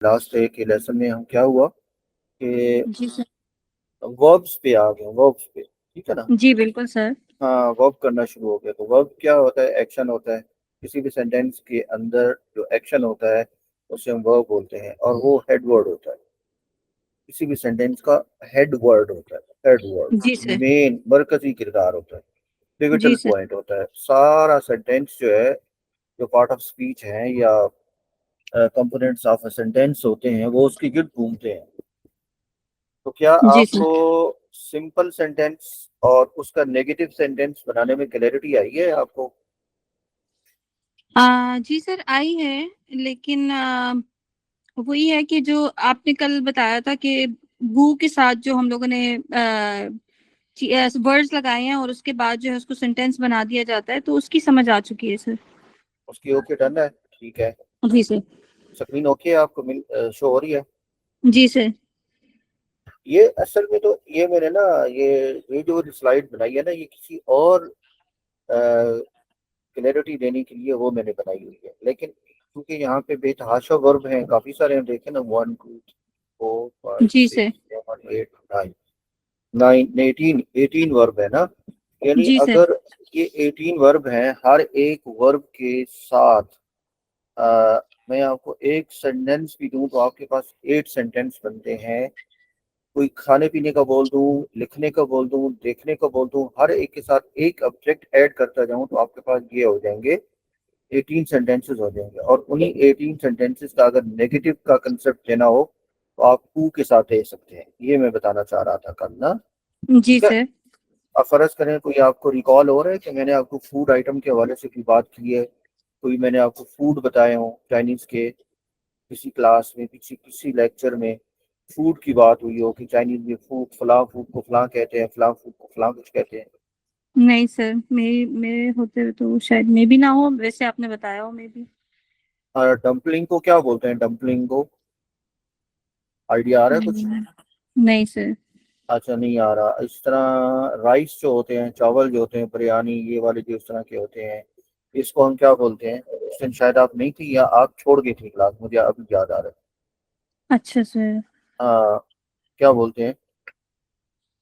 Last एक lesson में हम क्या हुआ कि जी सर। वर्ब्स पे आ गए, वर्ब्स पे, ठीक है ना। जी बिल्कुल सर। हाँ, वर्ब करना शुरू हो गया। तो वर्ब क्या होता है? एक्शन होता है। किसी भी सेंटेंस के अंदर जो एक्शन होता है उसे हम वर्ब बोलते हैं, और वो हेड वर्ड होता है। किसी भी सेंटेंस का हेड वर्ड होता है, हेड वर्ड, जी सर। मेन मरकजी किरदार होता है, पिवटल जी सर। पॉइंट होता है। सारा सेंटेंस जो है, जो पार्ट ऑफ स्पीच है या कंपोनेंट्स ऑफ सेंटेंस होते हैं, वो उसके गिर्द घूमते हैं। तो क्या जी आपको सर। सिंपल सेंटेंस और उसका नेगेटिव सेंटेंस बनाने में क्लैरिटी आई है आपको? जी सर आई है। लेकिन वही है कि जो आपने कल बताया था कि गु के साथ जो हम लोगों ने वर्ड्स लगाए हैं और उसके बाद जो है उसको सेंटेंस बना दिया जाता है, तो उसकी समझ आ चुकी है सर। उसकी ओके डन है, ठीक है। जी सर। स्क्रीन ओके है आपको, मिल शो हो रही है? जी सर। ये असल में तो ये मैंने ना, ये जो स्लाइड बनाई है ना, ये किसी और क्लैरिटी देने के लिए वो मैंने बनाई हुई है, लेकिन क्योंकि यहाँ पे बेतहाशा वर्ब हैं, काफी सारे हम देखें ना, 1 2 3 4 5 जी 6 सर। 7 8 9 9 18 18 वर्ब है ना। यानी जी सर। अगर ये 18 वर्ब हैं, हर एक वर्ब के साथ मैं आपको एक सेंटेंस भी दूं तो आपके पास 8 सेंटेंस बनते हैं। कोई खाने पीने का बोल दूं, लिखने का बोल दूं, देखने का बोल दूं, हर एक के साथ एक ऑब्जेक्ट ऐड करता जाऊं तो आपके पास ये हो जाएंगे, 18 सेंटेंसेस हो जाएंगे। और उन्हीं 18 सेंटेंसेस का अगर नेगेटिव का कंसेप्ट देना हो तो आप हु के साथ दे सकते हैं। ये मैं बताना चाह रहा था कल ना। जी ठीक है। सर। अब फर्ज करें कोई आपको रिकॉल हो रहा है कि मैंने आपको फूड आइटम के हवाले से कोई बात की है, कोई मैंने आपको फूड बताए हो चाइनीज के, किसी क्लास में, किसी किसी लेक्चर में फूड की बात हुई हो कि चाइनीज में फूड को फलां कहते हैं, फलां फूड को फलां कुछ कहते हैं। नहीं सर, मेरे मेरे होते हुए तो शायद मे भी ना हो, वैसे आपने बताया हो मे भी। और डम्पलिंग को क्या बोलते हैं? डम्पलिंग को आइडिया आ रहा है कुछ? नहीं सर। अच्छा, नहीं आ रहा। इस तरह राइस जो होते हैं, चावल जो होते हैं, बिरयानी, ये वाले जो इस तरह के होते हैं, इसको हम क्या बोलते हैं? उस दिन शायद आप नहीं थी या आप छोड़ गई थी क्लास, मुझे अभी याद आ रहा है। अच्छा सर। क्या बोलते हैं?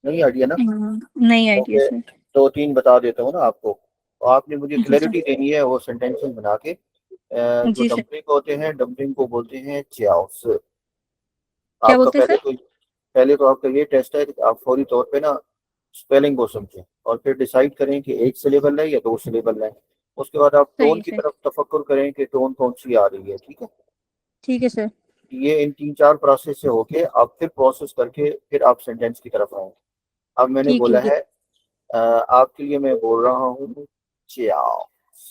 नहीं आइडिया ना? नहीं आइडिया ओके, सर। दो तीन बता देता हूँ ना आपको, तो आपने मुझे जी सर। क्लैरिटी देनी है वो सेंटेंसेस बना के। जो जी सर। डम्पलिंग होते हैं, डम्पलिंग को बोलते हैं च्याओस। क्या आपका बोलते हैं सर? पहले तो आपका ये टेस्ट है कि आप फौरी तौर पे ना स्पेलिंग को समझें और फिर डिसाइड करें कि एक सिलेबल है या दो सिलेबल है। उसके बाद आप सही टोन है की सर। तरफ तफक्कुर करें कि टोन कौन सी आ रही है, ठीक है। ठीक है सर। ये इन तीन चार प्रोसेस से होके आप फिर प्रोसेस करके फिर आप सेंटेंस की तरफ आए। अब मैंने ठीक बोला है। है, आपके लिए मैं बोल रहा हूँ च्याओस,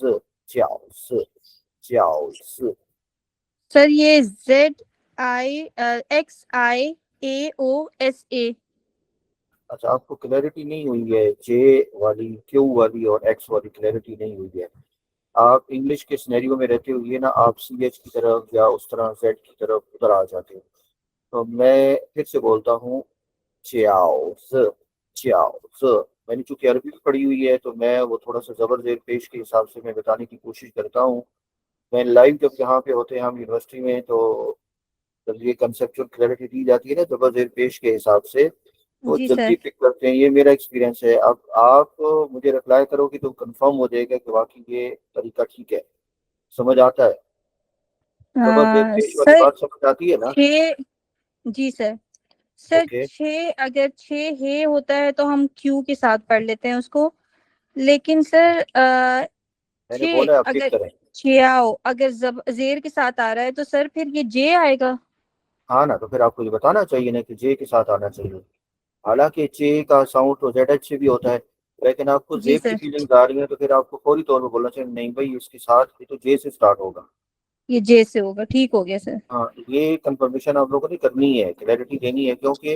च्याओस, च्याओस। सर ये ZI XIAOSA। अच्छा, आपको क्लैरिटी नहीं हुई है जे वाली, क्यू वाली और एक्स वाली क्लैरिटी नहीं हुई है। आप इंग्लिश के सिनेरियो में रहते हुए ना, आप सीएच की तरफ या उस तरह जेड की तरफ उधर आ जाते हो। तो मैं फिर से बोलता हूँ च्याओस, च्याओस। मैंने चूंकि अरबी भी पढ़ी हुई है तो मैं वो थोड़ा सा जबर जेर पेश के हिसाब से मैं बताने की कोशिश करता हूँ। मैं लाइव जब यहाँ पे होते हैं हम यूनिवर्सिटी में, तो जब ये कंसेप्चुअल क्लैरिटी दी जाती है ना जबर जेर पेश के हिसाब से, तो जी सर। जल्दी पिक करते हैं। ये मेरा एक्सपीरियंस है। अब आप मुझे रिप्लाई करोगे तो कंफर्म हो जाएगा कि वाकई ये तरीका ठीक है, समझ आता है। जबर जेर पेश वाली सर बात समझ आती है ना? छः। जी सर। सर ओके, छः, अगर छः है होता है तो हम क्यू के साथ पढ़ लेते हैं उसको। लेकिन सर मैंने छः बोला आप पिक अगर करें। छियाओ अगर जेर के साथ आ रहा है तो सर फिर ये जे आएगा। हाँ ना, तो फिर आपको ये बताना चाहिए ना कि जे के साथ आना चाहिए। हालांकि जे का साउंड तो जेड एच से भी होता है, लेकिन आपको जी जेब की सर। फीलिंग आ रही है तो फिर आपको फौरी तौर पर बोलना चाहिए नहीं भाई, इसके साथ ये तो जे से स्टार्ट होगा। ये जे से होगा, ठीक हो गया सर। हाँ, ये कंफर्मेशन आप लोगों ने करनी है, क्लैरिटी देनी है, क्योंकि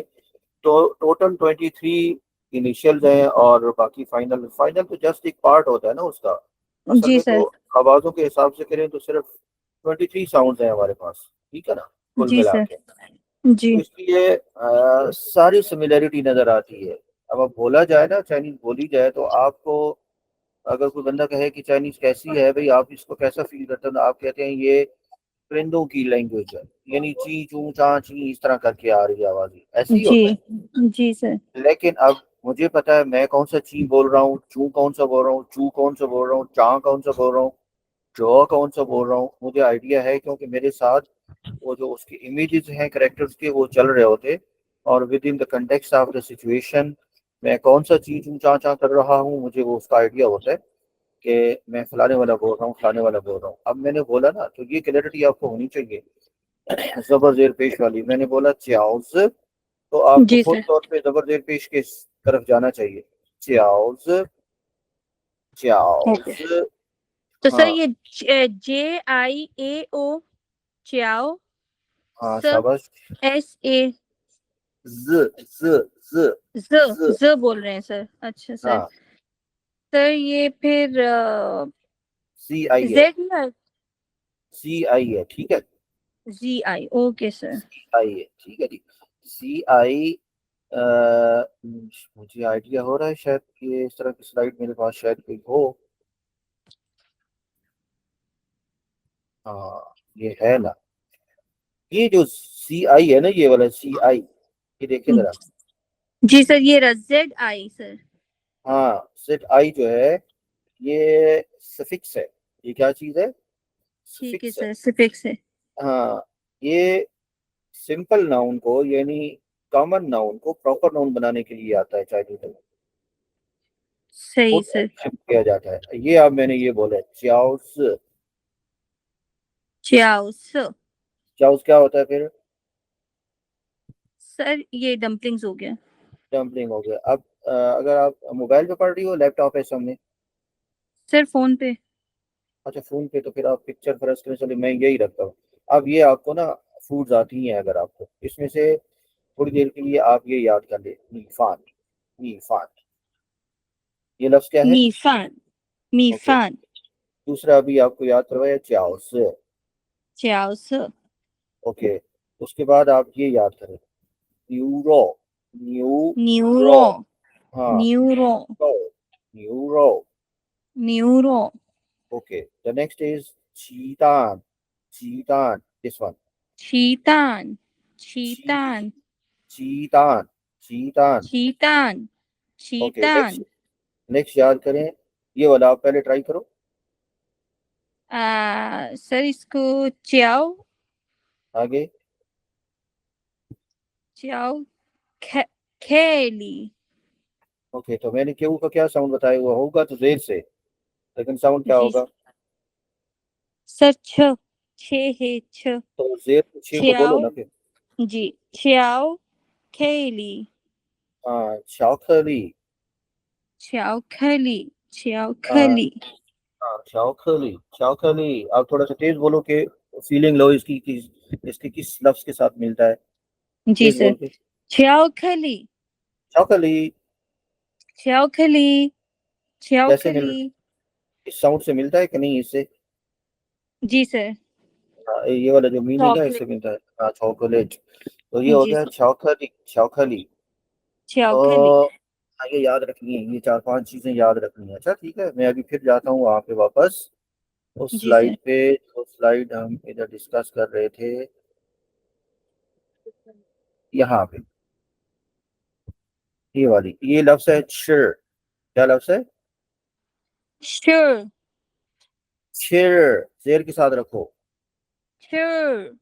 तो टोटल 23 इनिशियल्स हैं और बाकी फाइनल, फाइनल तो जस्ट एक पार्ट होता है ना उसका। असल जी में सर। तो आवाज़ों के हिसाब से करें तो सिर्फ 23 साउंड हैं हमारे पास, ठीक है ना, कुल जी मिला सर। के। जी। तो इसलिए सारी सिमिलरिटी नज़र आती है। अब बोला जाए ना, चाइनीज बोली जाए तो आपको, अगर कोई बंदा कहे कि चाइनीज कैसी है भाई, आप इसको कैसा फील करते हो, तो आप कहते हैं ये परिंदों की लैंग्वेज है, यानी ची चू चा ची इस तरह करके आ रही है आवाज, ऐसे ही जी होता है। जी सर। लेकिन अब मुझे पता है मैं कौन सा ची बोल रहा हूँ, चू कौन सा बोल रहा हूँ, चू कौन सा बोल रहा हूँ, चा कौन सा बोल रहा हूँ, जॉ कौन सा बोल रहा हूँ, मुझे आइडिया है क्योंकि मेरे साथ वो जो उसके इमेजेस हैं करेक्टर्स के वो चल रहे होते, और with in the context of the situation मैं कौन सा चीज ऊंचा चा कर रहा हूँ मुझे वो उसका आइडिया होता है कि मैं फलाने वाला बोल रहा हूँ, फलाने वाला बोल रहा हूँ। अब मैंने बोला ना, तो ये क्लैरिटी आपको होनी चाहिए। जबर जेर पेश वाली मैंने बोला च्याओज, तो आपको जी फौरी सर। तौर पे जबर जेर पेश के तरफ जाना चाहिए। च्याओज, ओके। च्याओज। तो सर हाँ ये JIAO, चाओ, हाँ स शाबाश। SA, ज ज ज ज ज। ज बोल रहे हैं सर, अच्छा सर। हाँ सर ये फिर सी आई है, जेड या सी आई है, ठीक है। GI, okay sir. सी आई है, ठीक है जी। सी आई। मुझे आइडिया हो रहा है शायद कि इस तरह की स्लाइड मेरे पास शायद कोई हो। हाँ ये है ना, ये जो सी आई है ना, ये वाला सी आई, ये देखिए जरा। जी सर, ये रहा ZI सर। हाँ सेट आई जो है ये सफिक्स है। ये क्या चीज है? ठीक है सफिक्स है। सर, सिफिक्स है। हाँ ये सिंपल नाउन को यानी कॉमन नाउन को प्रॉपर नाउन बनाने के लिए आता है चाइनीज में। सही खुद सर। एक्सेप्ट किया जाता है ये। अब मैंने ये बोला चाउस। चाउस। चाउस क्या होता है फिर? सर ये डम्पलिंग्स हो गया। डम्पलिंग हो गया। अब अगर आप मोबाइल पे पढ़ रही हो, लैपटॉप है सामने? सर फोन पे। अच्छा फोन पे, तो फिर आप पिक्चर फर्स्ट करें, चलिए मैं यही रखता हूँ। अब ये आपको ना फूड्स आती हैं, अगर आपको इसमें से थोड़ी देर के लिए आप ये याद कर ले, मीफान। मीफान, ये लफ्ज क्या है? मीफान। ओके। मीफान। दूसरा अभी आपको याद करवाया चाउस। चाउस। ओके। उसके बाद आप ये याद करें, न्यूरो। न्यूरो। न्यूरो। हाँ neuro. Neuro. Neuro. Neuro. Okay, the next is cheetan. Cheetan, this one. शीतान। Che- शीतान। cheetan. Cheetan. शीतान। Okay, next शीतान। next याद करें, ये वाला आप पहले ट्राई करो। सर इसको चाओ। आगे। चाओ। खे, खेली। ओके, तो मैंने केहू का क्या साउंड बताया हुआ होगा तो जेर से, लेकिन साउंड क्या जी होगा? सर, छे है, तो जेर छे को बोलो चाओ। ना फिर। जी। चाओ खेली। हाँ शाओखली। चाओ खली। चाओ हाँ खली। हाँ शाओखली, शाओखली। आप थोड़ा सा तेज बोलो कि फीलिंग लो इसकी इसके किस लफ्ज के साथ मिलता है। जी तेज सर। बोल के। चाओ खली। शाओखली। चाओ खली। चाओ कैसे मिल, खली। इस साउंड से मिलता है कि नहीं इससे? जी सर। हाँ, ये वाला जो मीनिंग है चॉकलेट। इससे मिलता है। हाँ चॉकलेट। तो ये हो जी गया सर। चौखली, चौखली। चाओ खली। तो आगे याद रखनी है, ये चार पांच चीजें याद रखनी है। अच्छा ठीक है, मैं अभी फिर जाता हूँ वहाँ पे वापस उस जी सर। स्लाइड पे, जो स्लाइड हम इधर डिस्कस कर रहे थे, यहाँ पे। ये वाली, ये लफ्ज है शिर। क्या लफ्ज है? श्योर। शिर। शेर के साथ रखो। श्योर।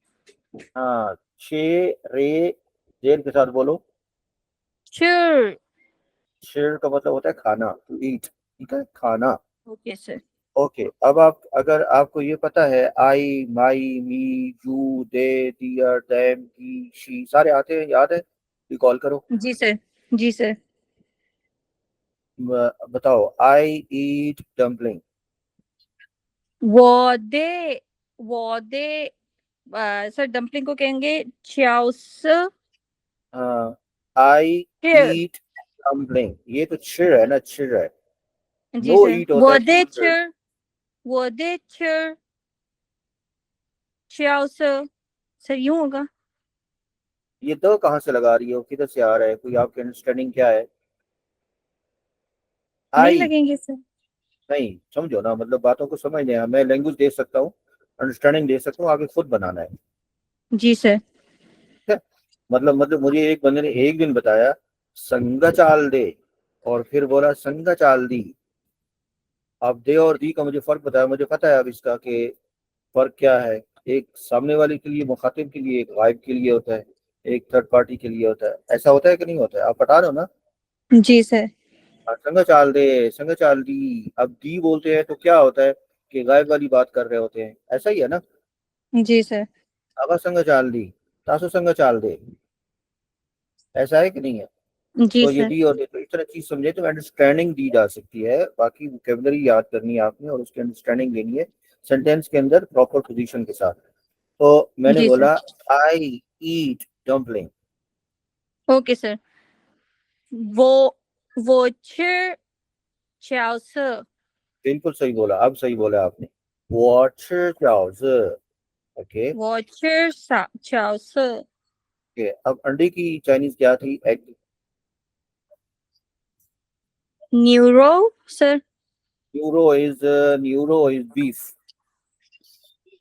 हाँ शे रे, जेर के साथ बोलो। श्योर। शिर का मतलब होता है खाना, टू ईट, ठीक है, खाना। Okay sir. ओके। अब आप, अगर आपको ये पता है I my me you they their them he she सारे आते हैं, याद है? रिकॉल करो। जी सर। जी सर। बताओ, आई ईट डम्पलिंग। वोदे। वोदे। सर डम्पलिंग को कहेंगे चाउस। I sure. ईट डम्पलिंग, ये तो चिर है ना, चिर है। जी नो सर, ईट होता है वोदे चिर। चर। वोदे चर। चाउस। सर यूं होगा। ये दो कहाँ से लगा रही हो, किधर से आ रहा है, कोई आपकी अंडरस्टैंडिंग क्या है? नहीं आई, लगेंगे सर। नहीं समझो ना, मतलब बातों को समझने, मैं लैंग्वेज दे सकता हूँ, अंडरस्टैंडिंग दे सकता हूँ, आगे खुद बनाना है। जी सर। ठीक है, मतलब मुझे एक बंदे ने एक दिन बताया संगा चाल दे, और फिर बोला संगा चाल दी। अब दे और दी का मुझे फर्क बताया, मुझे पता है अब इसका कि फर्क क्या है। एक सामने वाले के लिए, मुखातिब के लिए, एक गायब के लिए होता है, एक थर्ड पार्टी के लिए होता है। ऐसा होता है कि नहीं होता है? आप बता रहे हो ना। जी सर। हाँ, संगा चाल दे, संगा चाल दी। अब दी बोलते हैं तो क्या होता है कि गायब वाली बात कर रहे होते हैं, ऐसा ही है ना। जी सर। अब संगा चाल दी, तासो संगा चाल दे, ऐसा है कि नहीं है। जी तो ये सर। दी और दे, तो इस तरह चीज समझे तो अंडरस्टैंडिंग दी जा सकती है। बाकी वोकेबलरी याद करनी है आपने और उसकी अंडरस्टैंडिंग लेनी है सेंटेंस के अंदर प्रॉपर पोजीशन के साथ। तो मैंने जी सर। बोला आई ईट डम्पलिंग। Okay sir. वो च चाओस। बिल्कुल सही बोला, अब सही बोला आपने। वॉच चाउज। ओके। वो च चाओस। ओके, अब अंडे की चाइनीज क्या थी? Egg. Neuro sir. Neuro is beef.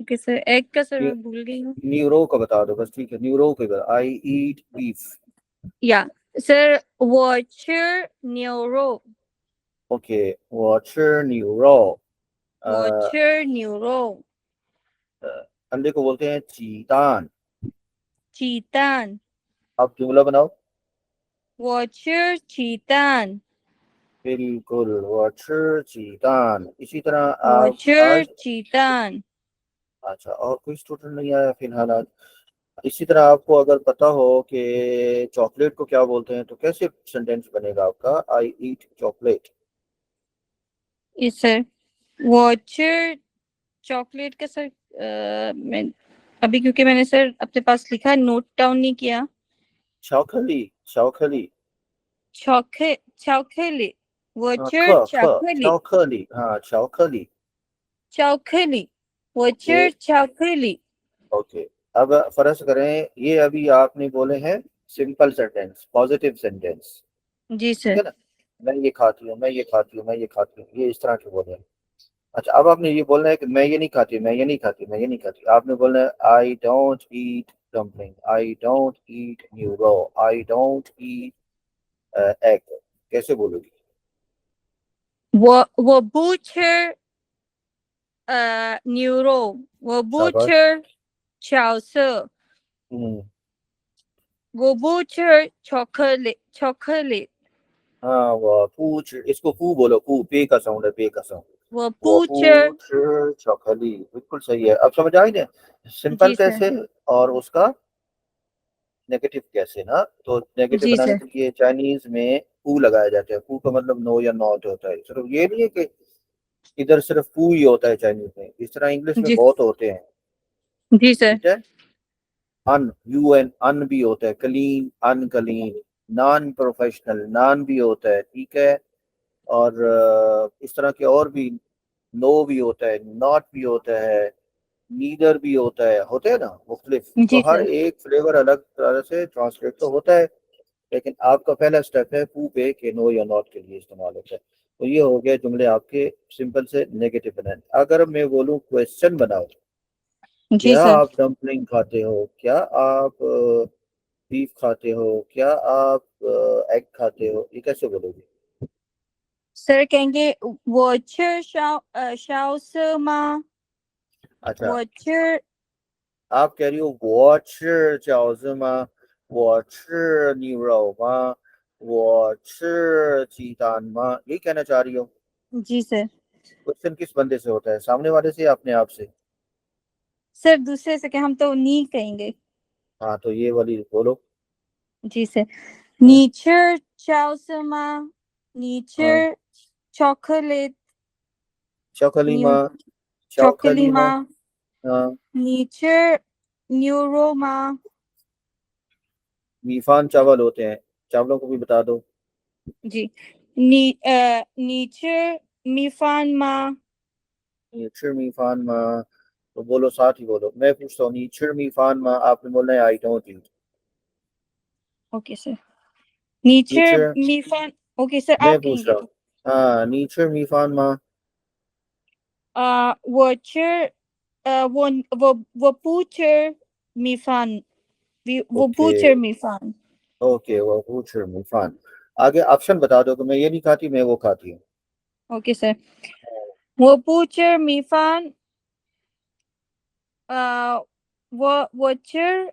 Okay sir, egg का सर मैं भूल गई हूँ। न्यूरो का बता दो बस, ठीक है, न्यूरो के बाद आई ईट बीफ। या सर, वो च न्यूरो। Okay, watch neuro. वो च न्यूरो। अंडे को बोलते हैं चीतान। चीतान। अब जुमला बनाओ। वो च चीतान। बिल्कुल, वॉच चीतान। इसी तरह वो आप च आज। चीतान। अच्छा, और कोई स्टूडेंट नहीं आया फिलहाल आज। इसी तरह आपको अगर पता हो कि चॉकलेट को क्या बोलते हैं तो कैसे सेंटेंस बनेगा आपका? आई ईट चॉकलेट। Yes sir. वो च चॉकलेट का सर, मैं अभी, क्योंकि मैंने सर अपने पास लिखा, नोट डाउन नहीं किया। चौखली, चौखली। चौखे चौखेली। वो हाँ, ख च ख चौखेली। चौखली, हाँ चौखली। चौखेली। वो ओके। च चौखेली। ओके, अब फर्ज करें ये अभी आपने बोले हैं सिंपल सेंटेंस, पॉजिटिव सेंटेंस। जी ठीक सर। है ना। मैं ये खाती हूँ, मैं ये खाती हूँ, मैं ये खाती हूँ, ये इस तरह के बोले हैं। अच्छा, अब आपने ये बोलना है कि मैं ये नहीं खाती, मैं ये नहीं खाती, मैं ये नहीं खाती। आपने बोलना है I don't eat dumpling, I don't eat न्यूरो, आई डोंट ईट एग। कैसे बोलोगी? वो बूचर न्यूरो। वो शाबाश। बूचर चाउस। हम्म। वो बूचर चॉकलेट चॉकलेट। हाँ, वो पूछ, इसको पू बोलो, पू, पे का साउंड है, पे का साउंड। वो वो बूचर। पूछ चौखली, बिल्कुल सही है। अब समझ आई ना सिंपल जी सर। कैसे और उसका नेगेटिव कैसे ना। तो नेगेटिव जी बनाने सर। के लिए चाइनीज में पू लगाया जाता है। पू का मतलब नो या नॉट होता है। सिर्फ ये नहीं है कि इधर सिर्फ पू ही होता है चाइनीज में, इस तरह इंग्लिश में जी। बहुत होते हैं। जी सर। ठीक है। अन, यू एन, अन भी होता है, clean, unclean. Non professional, non भी होता है, ठीक है। और इस तरह के और भी, नो भी होता है, नॉट भी होता है, नीदर भी होता है ना, मुख्तलिफ। तो जी हर सर। एक फ्लेवर अलग तरह से ट्रांसलेट तो होता है। लेकिन आपका पहला स्टेप है पू पे के नो या नॉट के लिए इस्तेमाल होता है। तो ये हो गया जुमले आपके सिंपल से नेगेटिव बनाए। अगर मैं बोलूँ क्वेश्चन बनाओ, जी क्या सर। आप डम्पलिंग खाते हो, क्या आप बीफ खाते हो, क्या आप एग खाते हो, ये कैसे बोलोगे? सर कहेंगे वो च शाउस माँ। अच्छा, वो च। आप कह रही हो वॉच चाओजमा, वॉच न्यूरोमा, वॉच चीतानमा, ये कहना चाह रही हो? जी सर। क्वेश्चन किस बंदे से होता है, सामने वाले से या अपने आप से? सर दूसरे से क्या, हम तो नी कहेंगे। हाँ, तो ये वाली बोलो। जी सर। हाँ। नीचर चाउसमा। हाँ, नीचर चॉकलेट। चौखलीमा, न्यू चौखलीमा। चॉकलीमा। हाँ। नीचर न्यूरोमा। मीफान चावल होते हैं, चावलों को भी बता दो। जी। नीचर मीफान मा। नीचर मीफान मा। तो बोलो, साथ ही बोलो। मैं पूछता हूँ नीचर मीफान मा, आपने बोलना है I don't eat. Okay sir. नीचर नीचर, मीफान। ओके सर, मैं आप पूछ कहेंगे रहा हूँ। तो। हाँ, नीचर मीफान मा। वॉचर वो पूछर मीफान वो ओके पूछर मीफान ओके, वो पूछ मुफान। आगे ऑप्शन बता दो कि मैं ये नहीं खाती, मैं वो खाती हूँ। ओके सर वो पूछर मीफान वो चर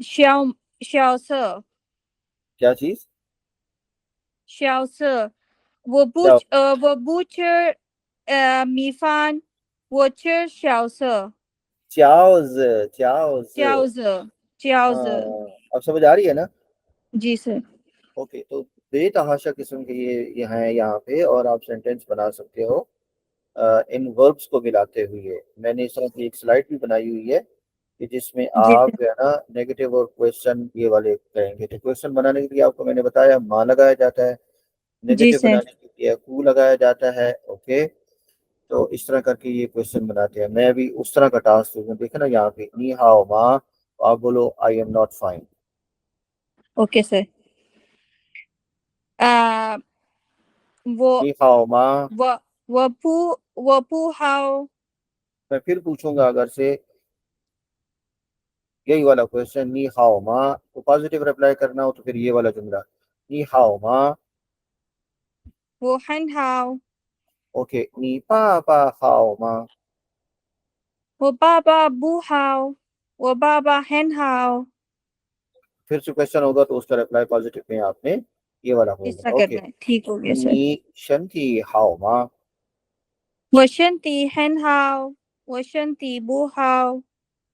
शाओ शाओ क्या चीज? Xiaosi, क्या? वो butcher मीफान वो चर xiaosi चाउज। चाउज। xiaozi xiaozi हाँ, अब समझ आ रही है ना? जी सर ओके, तो बेतहाशा किस्म के ये हैं यहाँ पे, और आप सेंटेंस बना सकते हो इन वर्ब्स को मिलाते हुए। मैंने इस तरह की एक स्लाइड भी बनाई हुई है कि जिसमें जी आप सर जो है ना नेगेटिव और क्वेश्चन ये वाले करेंगे। तो क्वेश्चन बनाने के लिए आपको मैंने बताया माँ लगाया जाता है, जी नेगेटिव सर बनाने के लिए कू लगाया जाता है। ओके, तो इस तरह करके ये क्वेश्चन बनाते हैं। मैं भी उस तरह का टास्क दूंगा। देखे ना यहाँ पे नी हाओ माँ, तो आप बोलो I am not fine. Okay sir आ वो नी हाओ माँ। वो वो पू हाओ मैं फिर पूछूंगा अगर से यही वाला क्वेश्चन नी हाओ माँ, तो पॉजिटिव रिप्लाई करना हो तो फिर ये वाला जुमला नी हाओ माँ। वो हन हाओ ओके, नी पापा हाओ माँ। वो बाबा बू हाओ वो बाबा हन हाओ फिर से क्वेश्चन होगा तो उसका रिप्लाई पॉजिटिव में आपने ये वाला इस बोलना तरह है। ओके, करना है ठीक हो गया सर नी शंति हाओ माँ। 我身体很好我身体不好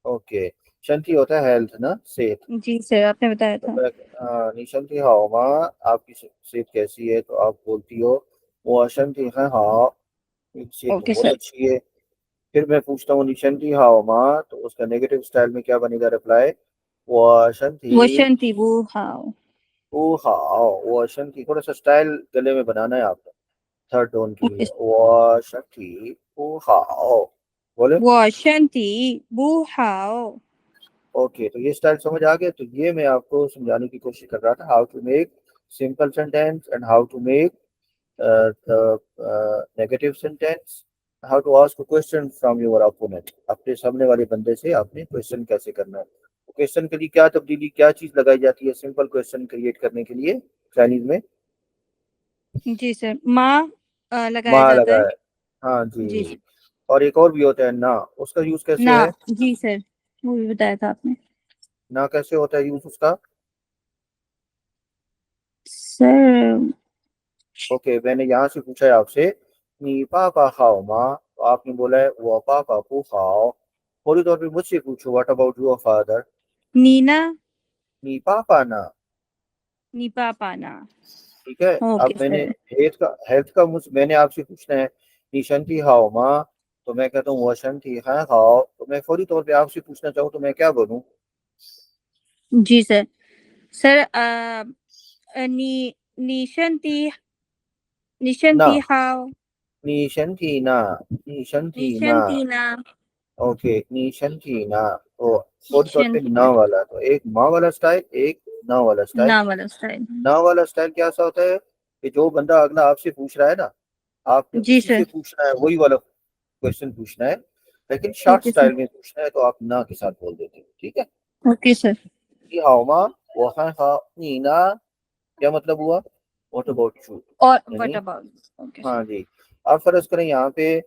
ओके, शंति होता है हेल्थ ना, सेहत। जी सर आपने बताया तो था मैं नी शंति हाओ माँ, आपकी सेहत कैसी है? तो आप बोलती हो वो शंति है हाँ, सेहत तो ओके बहुत सर अच्छी है। फिर मैं पूछता हूँ निशंति हाओ माँ, तो उसका नेगेटिव स्टाइल में क्या बनेगा रिप्लाई? वो वो शंति 身体不好 ओ हाओ। वो शंति थोड़ा सा स्टाइल गले में बनाना है आपको, थर्ड टोन के लिए। ओके वो शंति ओ हाओ बोले। 我身体不好 ओके, तो ये स्टाइल समझ आ गया। तो ये मैं आपको समझाने की कोशिश कर रहा था, how to make simple sentence and how to make negative sentence, how to ask a question from your opponent. अपने सामने वाले बंदे से आपने क्वेश्चन कैसे करना है। क्वेश्चन के लिए क्या तब्दीली, क्या चीज लगाई जाती है सिंपल क्वेश्चन क्रिएट करने के लिए चाइनीज में? जी सर माँ लगाया माँ जाता लगा है है। हाँ जी जी। सर और एक और भी होता है ना, उसका यूज कैसे ना है? जी सर वो भी बताया था आपने ना कैसे होता है यूज उसका? सर ओके, मैंने यहाँ से पूछा है आपसे नी पापा खाओ माँ, तो आपने बोला है वो पापा को खाओ। फौरी तौर पे मुझसे पूछो व्हाट अबाउट योर फादर। नीना नी पापा ना। निपा पाना ठीक है, अब ओके मैंने सर हेल्थ का मुझ मैंने आपसे पूछना है निशंति हाओ माँ, तो मैं कहता हूँ वशंति है हाओ। तो मैं फौरी तौर पे आपसे पूछना चाहूँ तो मैं क्या बोलूँ? जी सर सर नी निशंती ना, निशंती हाउ निशंति ना, निशंति ना। निशंती ना ओके, निशंति ना। तो फौरी तौर पे निशंती ना वाला, तो एक माँ वाला स्टाइल, एक ना वाला स्टाइल। ना वाला स्टाइल ना वाला स्टाइल क्या सा होता है कि जो बंदा अगला आपसे पूछ रहा है ना, आपने जी उसी सर से पूछना है, वही वाला क्वेश्चन पूछना है, लेकिन शॉर्ट ओके सर स्टाइल में पूछना है। तो आप ना के साथ बोल देते हो, ठीक है। ओके सर 你好吗？我还好，你呢？क्या मतलब हुआ? What about you? और व्हाट यानी अबाउट ओके हाँ जी। आप फर्ज करें यहाँ पे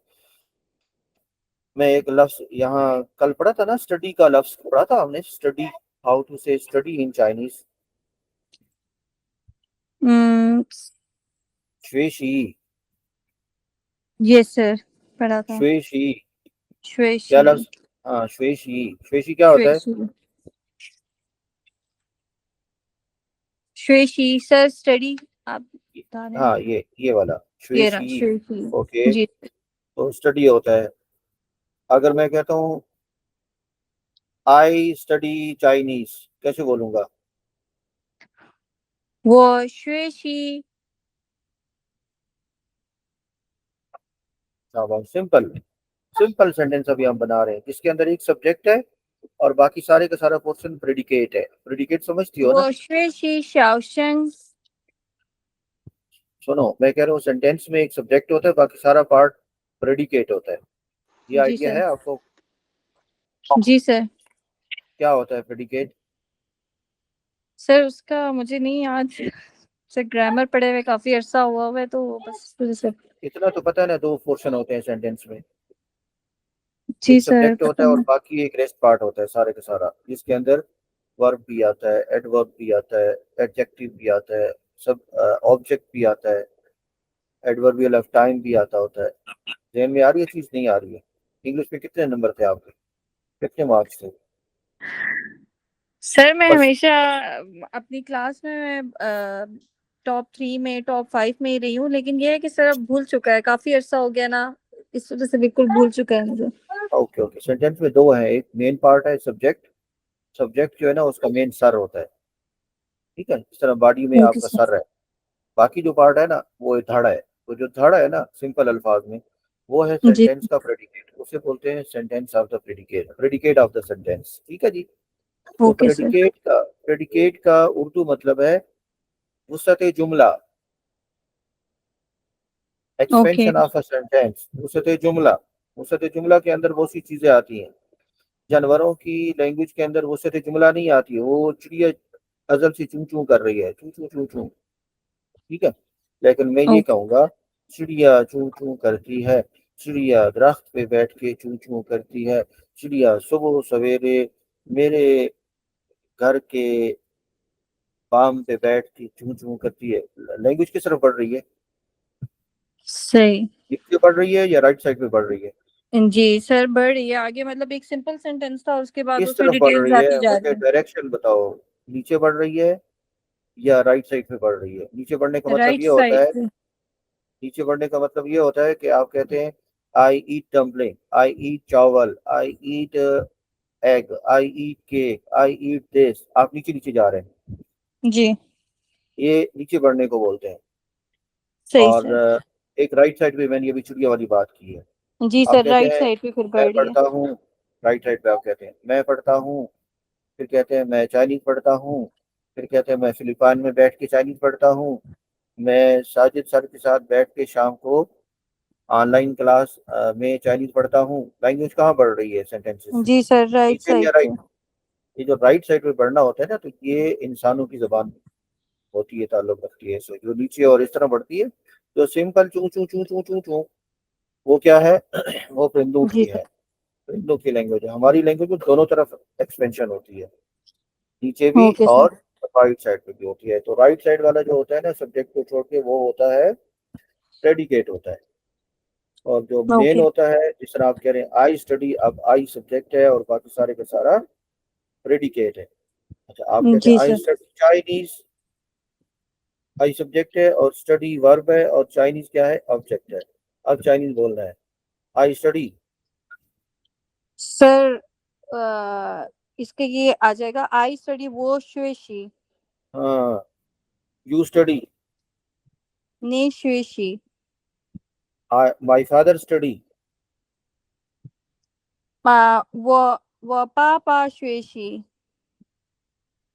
मैं एक लफ्ज यहाँ कल पढ़ा था ना, स्टडी का लफ्ज पढ़ा था हमने, study, how to say study in Chinese. श्वेशी। यस सर पढ़ा था श्वेशी। क्या श्वेशी लफ्ज? हाँ, श्वेशी। श्वेशी क्या होता है? श्वेशी श्वेशी सर स्टडी आप बता रहे हैं हाँ, ये वाला ये रहा श्वेशी। श्वेशी ओके, जी तो स्टडी होता है। अगर मैं कहता हूँ आई स्टडी चाइनीज, कैसे बोलूंगा? 我学习 सिंपल सिंपल सेंटेंस अभी हम बना रहे हैं जिसके अंदर एक सब्जेक्ट है और बाकी सारे का सारा पोर्शन प्रेडिकेट है। प्रेडिकेट समझती हो ना? 我学习小声 सुनो, मैं कह रहा हूँ सेंटेंस में एक सब्जेक्ट होता है, बाकी सारा पार्ट प्रेडिकेट होता है। ये जी आइडिया सर। है आपको? जी सर। क्या होता है प्रेडिकेट? सर उसका मुझे नहीं याद। सर ग्रामर पढ़े हुए काफी अरसा हुआ है, तो बस इस वजह से। इतना तो पता है ना, दो पोर्शन होते हैं सेंटेंस में। जी एक सर सब्जेक्ट होता पता है और नहीं। बाकी एक रेस्ट पार्ट होता है सारे का सारा, जिसके अंदर वर्ब भी आता है, एडवर्ब भी आता है, एडजेक्टिव भी आता है, सब ऑब्जेक्ट भी आता है, एडवर्बियल ऑफ टाइम भी आता होता है। ध्यान में आ रही है चीज, नहीं आ रही है? इंग्लिश में कितने नंबर थे आपके, कितने मार्क्स थे? सर मैं बस हमेशा अपनी क्लास में टॉप 3 में, टॉप 5 में ही रही हूँ, लेकिन ये है कि सर अब भूल चुका है, काफी अरसा हो गया ना, इस वजह से बिल्कुल भूल चुका है मुझे। ओके ओके, सेंटेंस में दो है, एक मेन पार्ट है सब्जेक्ट, सब्जेक्ट जो है ना उसका मेन सर होता है, ठीक है, इस तरह बॉडी में ओके आपका सर। सर है। बाकी जो पार्ट है ना वो धड़ है। तो जो धड़ है ना, सिंपल अल्फाज में, वो है जी। सेंटेंस का प्रेडिकेट, उसे बोलते हैं sentence of the predicate, predicate of the sentence, ठीक है जी। तो ओके सर। प्रेडिकेट का उर्दू मतलब है वसत जुमला, okay. Expansion of a sentence, वसत जुमला। वसत जुमला के अंदर बहुत सी चीजें आती हैं। जानवरों की लैंग्वेज के अंदर वसत जुमला नहीं आती है, वो चिड़िया अजल से चूं चूं कर रही है, चूं चूं चूं चूं, ठीक है। लेकिन मैं ये ओके। कहूंगा, चिड़िया चूं चूं करती है, चिड़िया दरख्त पे बैठ के चूं चूं करती है, चिड़िया सुबह सवेरे मेरे घर के बाम पे बैठ के चूं चूं करती है। लैंग्वेज किस तरफ बढ़ रही है? सही। लेफ्ट पे बढ़ रही है या राइट साइड पे बढ़ रही है? जी सर, बढ़ रही है आगे, मतलब एक सिंपल सेंटेंस था, उसके बाद किस उसमें तरफ बढ़ डिटेल्स रही है, आती जा मुझे रही डायरेक्शन बताओ। नीचे बढ़ रही है या राइट साइड पे बढ़ रही है? नीचे बढ़ने का है मतलब राइट ये होता साइड है, पे। नीचे बढ़ने का मतलब ये होता है कि आप कहते हैं आई eat dumpling, I eat chawal, I eat egg, I eat cake, I eat this, आप नीचे नीचे जा रहे हैं, जी। ये नीचे बढ़ने को बोलते हैं। सही और सर। एक राइट साइड पे मैंने अभी चिड़िया वाली बात की है। जी आप सर, कहते राइट हैं साइड पे फिर मैं बढ़ रही है। पढ़ता हूँ, राइट साइड पे आप कहते हैं मैं पढ़ता हूँ, फिर कहते हैं मैं चाइनीज पढ़ता हूँ, फिर कहते हैं मैं फिलिपाइन में बैठ के चाइनीज पढ़ता हूँ, मैं साजिद सर के साथ बैठ के शाम को ऑनलाइन क्लास में चाइनीज पढ़ता हूँ। लैंग्वेज कहाँ बढ़ रही है सेंटेंसेस से, जी सर, राइट नीचे या साइड राइट? पे। ये जो राइट साइड पे बढ़ना होता है ना, तो ये इंसानों की जबान होती है, ताल्लुक रखती है इससे, जो नीचे और इस तरह बढ़ती है। तो सिंपल चू चू चू चू चू चू, वो क्या है? वो परिंदों जी की सर। है, परिंदों की लैंग्वेज है। हमारी लैंग्वेज में दोनों तरफ एक्सपेंशन होती है, नीचे भी ओके सर। और राइट साइड पे भी होती है। तो राइट साइड वाला जो होता है ना सब्जेक्ट को छोड़ के, वो होता है प्रेडिकेट होता है। और जो मेन ओके। होता है, जिस तरह आप कह रहे हैं आई स्टडी, अब आई सब्जेक्ट है और बाकी सारे का सारा प्रेडिकेट है। अच्छा, आप कहते हैं जी I sir. Study Chinese, I subject है और स्टडी वर्ब है और चाइनीज क्या है? ऑब्जेक्ट है। अब चाइनीज बोलना है, आई स्टडी। सर इसके ये आ जाएगा, आई स्टडी वो शुएशी। हाँ, यू स्टडी, ने शुएशी। माई फादर स्टडी, वो पापा शुएशी।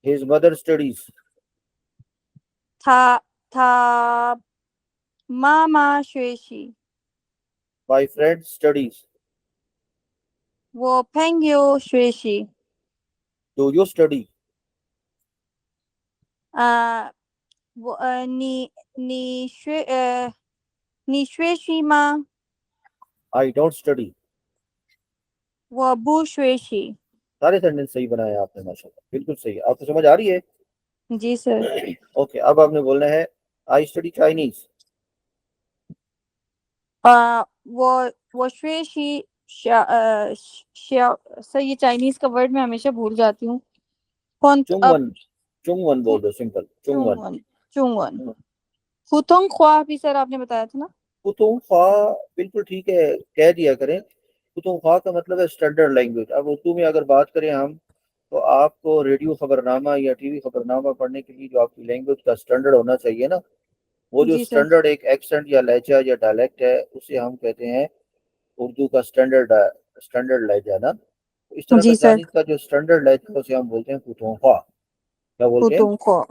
हिज मदर स्टडीज, था था मामा शुएशी। माई फ्रेंड स्टडीज, वो पेंग्यो शुएशी। Do you study? आ वो नी शुए नी शुएशी मा। I don't study. वो बू शुएशी। सारे सेंटेंस सही बनाए आपने माशाल्लाह, बिल्कुल सही है। आपको समझ आ रही है? जी सर। ओके, अब आपने बोलना है आई स्टडी चाइनीज। वो शुएशी। सर ये चाइनीज का वर्ड मैं हमेशा भूल जाती हूँ। कौन अब। चुंगवन, चुंगवन बोल दो, सिंपल चुंगवन। चुंगवन। चुंगवन। हुतोंग ख्वा भी सर आपने बताया था ना। पुतुंख्वा, बिल्कुल ठीक है, कह दिया करें। पुतुंख्वा का मतलब है स्टैंडर्ड लैंग्वेज। अब उर्दू में अगर बात करें हम, तो आपको रेडियो खबरनामा या टीवी खबरनामा पढ़ने के लिए जो आपकी लैंग्वेज का स्टैंडर्ड होना चाहिए ना, वो जो जी सर। स्टैंडर्ड एक एक्सेंट या लहजा या डायलेक्ट है, उसे हम कहते हैं उर्दू का स्टैंडर्ड, स्टैंडर्ड लहजा ना। तो इस तरह का जी सर। चाइनीज का जो स्टैंडर्ड लहजा है, उसे हम बोलते हैं पुतुंख्वा। क्या बोलते हैं? हुतोंग ख्वा।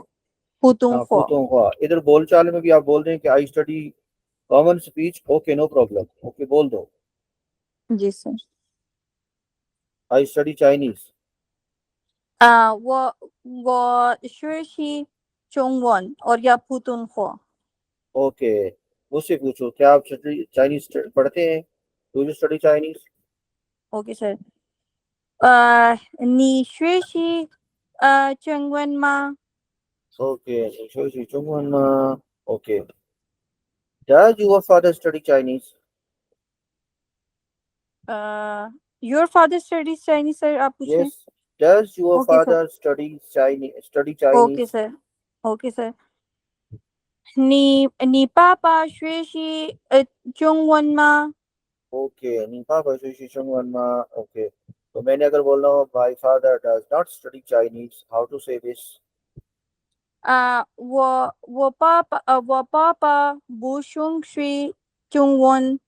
हुतोंग हाँ, ख्वा। पुतुंख्वा। इधर बोलचाल में भी आप बोल रहे हैं कि I study common speech, okay no problem, okay बोल दो। जी सर। I study Chinese. 我学习中文और या 普通话。 ओके, मुझसे पूछो, क्या आप चाइनीज पढ़ते हैं? Do you study Chinese? Okay sir. 你学习中文吗？ okay, 你学习中文吗？ Does your father study Chinese? Your father studies Chinese sir, आप पूछ रहे हैं? Yes. Does your okay sir. father study Chinese? Study okay Chinese? Sir. Okay sir. 你爸爸学习中文吗？ okay, 你爸爸学习中文吗? Okay, तो मैंने अगर बोलना हो my father does not study Chinese, how to say this? 我爸爸不学习中文，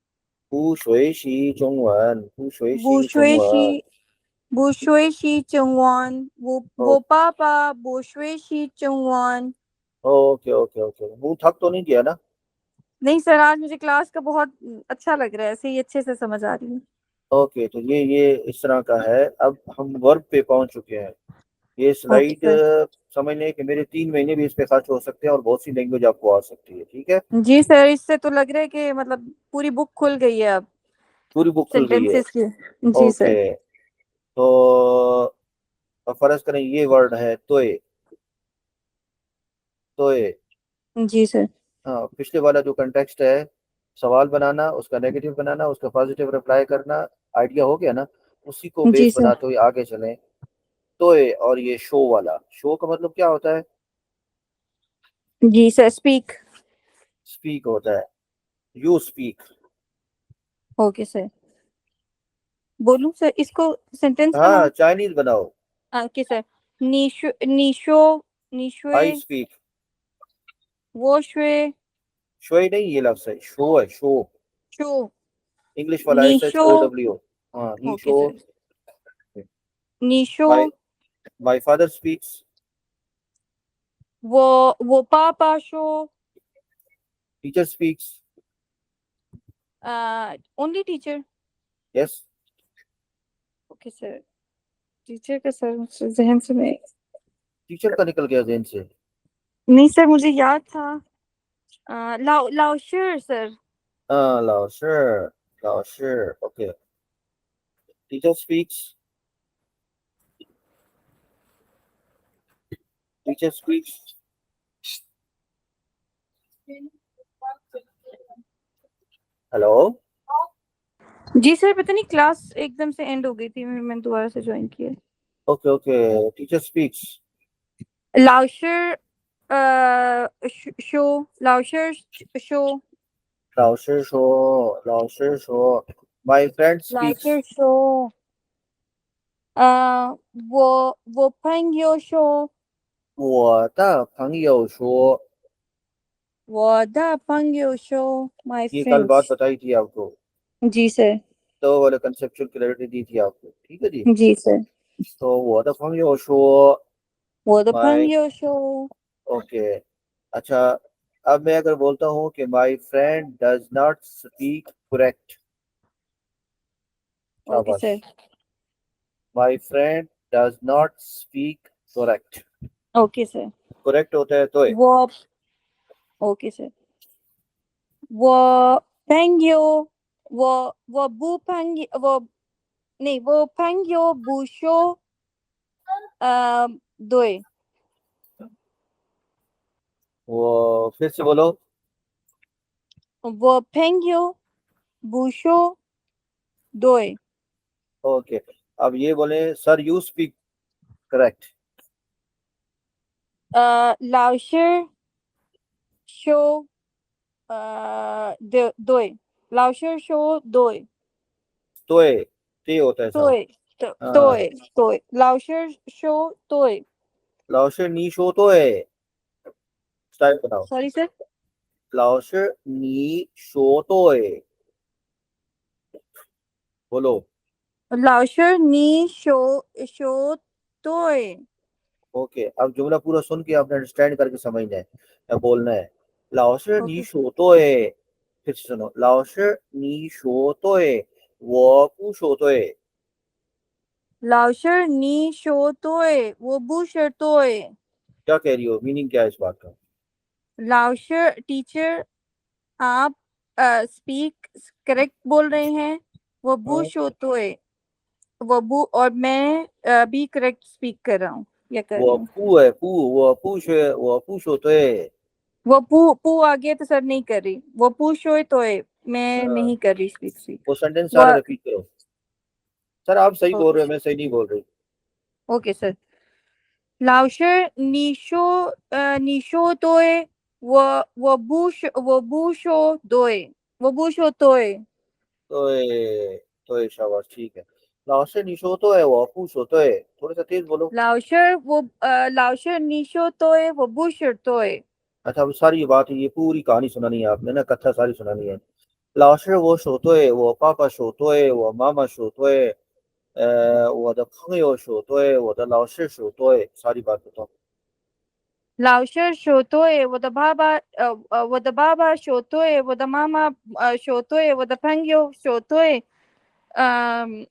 不学习中文，不学不习中文。学习不学习中文，我 ओ, 爸爸不学习中文。 ओके ओके ओके, मुंह थक तो नहीं गया ना? नहीं सर, आज मुझे क्लास का बहुत अच्छा लग रहा है, ऐसे ही अच्छे से समझ आ रही है। ओके, तो ये इस तरह का है। अब हम वर्ब पे पहुंच चुके हैं। ये ओके स्लाइड सर। समझ लें कि मेरे 3 महीने भी इस पे खर्च हो सकते हैं और बहुत सी लैंग्वेज आपको आ सकती है, ठीक है? जी सर, इससे तो लग रहा है कि मतलब पूरी बुक खुल गई है अब पूरी बुक खुल गई है। सेंटेंसेस की। जी सर। ओके, तो अब फर्ज करें ये वर्ड है तोए। तोए। जी सर। हाँ, पिछले वाला जो कंटेक्स्ट है, सवाल बनाना, उसका नेगेटिव बनाना, उसका पॉजिटिव रिप्लाई करना, आइडिया हो गया ना? उसी को जी बेस सर। बनाते हुए आगे चलें। तोए और ये शो वाला, शो का मतलब क्या होता है? जी सर। स्पीक। स्पीक होता है। You speak. Okay sir. बोलूं सर इसको, सेंटेंस हाँ, बनाऊं? चाइनीज बनाओ। Okay sir. निशो निशो निशुए आई स्पीक। 我学 शोई नहीं, ये लफ्ज है, शो है, शो। 就 इंग्लिश वाला एस एच ओ 你说 डब्ल्यू। हाँ, ही ओके शो। Sir. 你 my 说 my father speaks. 我爸爸说 teacher speaks. Only teacher. Yes. Okay sir. Teacher का सर मुझसे जहन से नहीं। टीचर का निकल गया जहन से। नहीं सर, मुझे याद था। लाओ लाओशर सर। 老师，OK。टीचर स्पीक्स। Teacher speaks. हेलो। जी सर, पता नहीं क्लास एकदम से एंड हो गई थी, मैंने दोबारा से ज्वाइन किया। Okay okay, teacher speaks. लाओशर शो लाओशर शो 老师说，My friend speaks。老师说，我朋友说，我的朋友说，我的朋友说，my ये कल बात friends。बताई थी आपको। जी सर। तो वाले कंसेप्चुअल क्लैरिटी दी थी आपको, ठीक है जी। जी सर। तो 我的朋友说我的朋 my। 友说 ओके। अच्छा, अब मैं अगर बोलता हूँ कि my friend does not speak correct. Okay शाबाश। Sir. My friend does not speak correct. Okay sir. Correct होता है तो। वो ओके सर। वो朋友我不朋友我नहीं वो 朋友不说对 वो फिर से बोलो। 我朋友不说对 ओके, अब ये बोले सर यू स्पीक करेक्ट। 老师说对老师说对 तोए, ते होता है साहब। 对हाँ। 对老师说对 लाओशे नी शो तोए। स्टाइल बनाओ। Sorry sir. लाओशे नी शो तोए। बोलो। 老师你说对 ओके, अब जुमला पूरा सुन के आपने अंडरस्टैंड करके समझना है या बोलना है। लाओशे नी ओके शो तोए। फिर से सुनो, लाओशे नी शो तोए। 我不说对。老师你说对，我不是对。क्या कह रही हो, मीनिंग क्या है इस बात का? लाओ टीचर आप स्पीक करेक्ट बोल रहे हैं। वो बू हाँ, शो तो है। वो बू और मैं भी करेक्ट स्पीक कर रहा हूँ या कर रही हूँ। 我不说对。वो पू पू आगे तो सर नहीं कर रही। वो पू शो तो है। मैं नहीं कर रही स्पीक स्पीक। वो सेंटेंस वो सारा रिपीट करो। सर आप सही बोल ओके रहे हो, मैं सही नहीं बोल रही। Okay sir. लाउशर नीशो नीशो तोए वो बूशो दोए वो बूशो तोए। 对对，शाबाश, ठीक है।老师你说对，我不说对，थोड़ा सा तेज बोलो। लाउशर नीशो तोए वो बूशर तोए। अच्छा, अब सारी बात ये पूरी कहानी सुनानी है आपने ना, कथा सारी सुनानी है। 老师我说对，我爸爸说对，我妈妈说对，我的朋友说对，我的老师说对，सारी बात बताओ। 老师说对，我的爸爸说对，我的妈妈说对，我的朋友说对，嗯，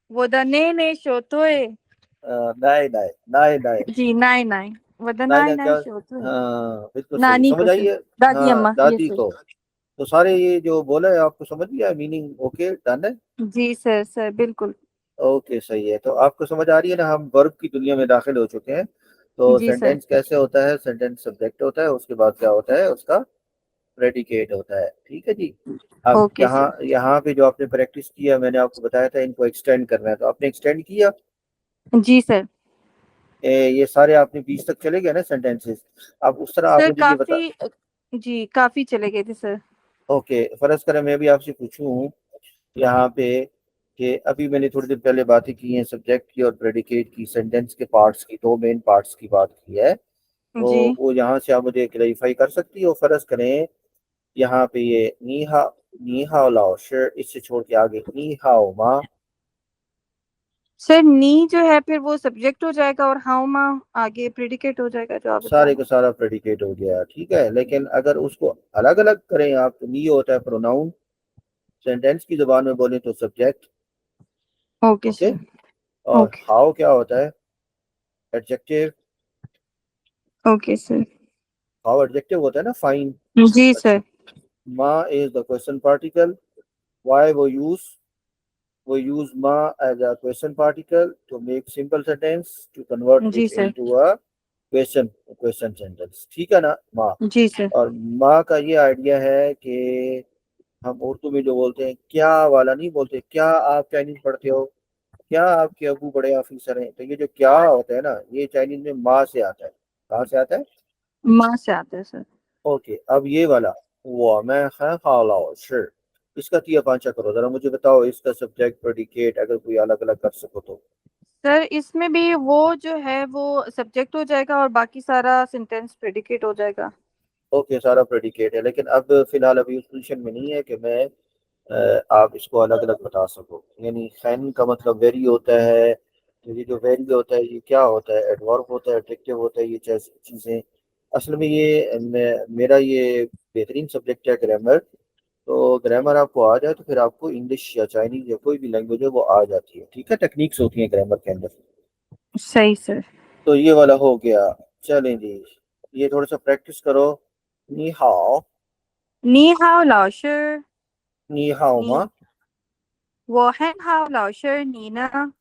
我的奶奶说对。नहीं नहीं नहीं नहीं। जी नाई नाई। वो द नहीं नाई नहीं नाई क्या? शो तो है। हाँ बिल्कुल सही, नानी को समझ आई सर। है। दादी हाँ, अम्मा ये दादी सर। को। तो सारे ये जो बोला है आपको समझ लिया मीनिंग? ओके, डन है। जी सर सर बिल्कुल। ओके, सही है। तो आपको समझ आ रही है ना, हम वर्ब की दुनिया में दाखिल हो चुके हैं। तो जी सर। सेंटेंस कैसे होता है? सेंटेंस सब्जेक्ट होता है, उसके बाद क्या होता है? उसका प्रेडिकेट होता है। ठीक है जी। अब ओके यहाँ सर। यहाँ पे जो आपने प्रैक्टिस किया, मैंने आपको बताया था इनको एक्सटेंड करना है, तो आपने एक्सटेंड किया। जी सर। ये सारे आपने 20 तक चले गए ना सेंटेंसेस। अब उस तरह आप सर मुझे ये बता। काफी जी काफी चले गए थे सर। ओके, फर्ज करें मैं भी आपसे पूछूं यहाँ पे कि अभी मैंने थोड़ी देर पहले बातें की हैं सब्जेक्ट की और प्रेडिकेट की, सेंटेंस के पार्ट्स की, दो मेन पार्ट्स की बात की है। वो जी वो यहाँ से आप मुझे क्लैरिफाई कर सकती हो? फर्ज करें यहाँ पे ये नी हाओ लाओ शिर, इससे छोड़ के आगे नी हाओ माँ। सर नी जो है फिर वो सब्जेक्ट हो जाएगा और हाउ माँ आगे प्रेडिकेट हो जाएगा जो आप बता सारे रहे का सारा प्रेडिकेट हो गया, ठीक है। लेकिन अगर उसको अलग अलग करें आप, तो नी होता है प्रोनाउन, सेंटेंस की जुबान में बोले तो सब्जेक्ट। हैं। Okay okay. सर। और ओके हाउ क्या होता है? Adjective. Okay sir. How adjective होता है ना, फाइन। जी अच्छा, sir. ma is the question particle. Why we use ma as a question particle to make simple sentence to convert जी it sir. into a question sentence, ठीक है ना माँ? जी सर। और माँ का ये आइडिया है कि हम उर्दू में जो बोलते हैं क्या वाला नहीं बोलते, क्या आप चाइनीज पढ़ते हो, क्या आपके अबू बड़े ऑफिसर हैं, तो ये जो क्या होता है ना, ये चाइनीज में माँ से आता है। कहाँ से आता है? माँ से आता है सर। ओके, अब ये वाला वो मैं है खालाओ शिर, इसका तिया पांचा करो जरा, मुझे बताओ इसका सब्जेक्ट प्रेडिकेट अगर कोई अलग अलग कर सको तो। सर इसमें भी वो जो है वो सब्जेक्ट हो जाएगा और बाकी सारा सेंटेंस प्रेडिकेट हो जाएगा। ओके, सारा प्रेडिकेट है, लेकिन अब फिलहाल अभी उस पोजीशन में नहीं है कि मैं आप इसको अलग अलग बता सको। यानी खैन का मतलब वेरी होता है, तो ये जो वेरी होता है ये क्या होता है? एडवर्ब होता है, एडजेक्टिव होता है, ये चीज़ें असल में ये मेरा ये बेहतरीन सब्जेक्ट है ग्रामर। तो ग्रामर आपको आ जाए तो फिर आपको इंग्लिश या चाइनीज या कोई भी लैंग्वेज है वो आ जाती है, ठीक है। टेक्निक्स होती हैं ग्रामर के अंदर। सही सर। तो ये वाला हो गया। चलें जी, ये थोड़ा सा प्रैक्टिस करो। नी हाओ। 你好老师。नी हाओ 你 माँ। 我很好老师你呢？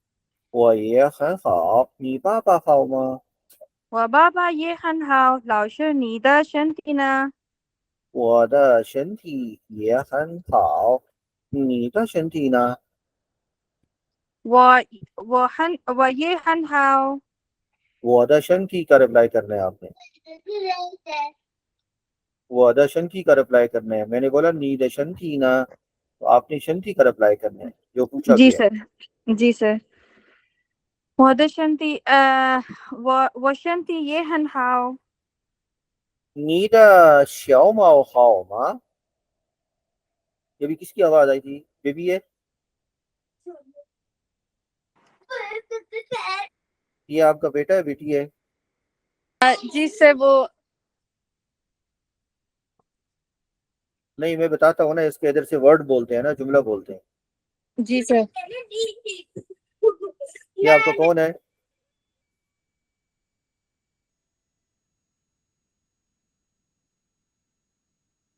我也很好，你爸爸好吗？我爸爸也很好老师你的身体呢？我的身体也很好，你的身体呢？我也很好。我的身体का रिप्लाई करना है आपने। वो दशंती का रिप्लाई करना है, मैंने बोला नी दशंती ना, तो आपने शंती का रिप्लाई करना है जो पूछा जी गया। सर। जी सर। 我的身体也很好。你的小猫好吗？ये भी किसकी आवाज आई थी? बेबी है? ये आपका बेटा है, बेटी है? जी सर वो नहीं, मैं बताता हूँ ना, इसके इधर से वर्ड बोलते हैं ना, जुमला बोलते हैं। जी सर। ये आपका कौन है?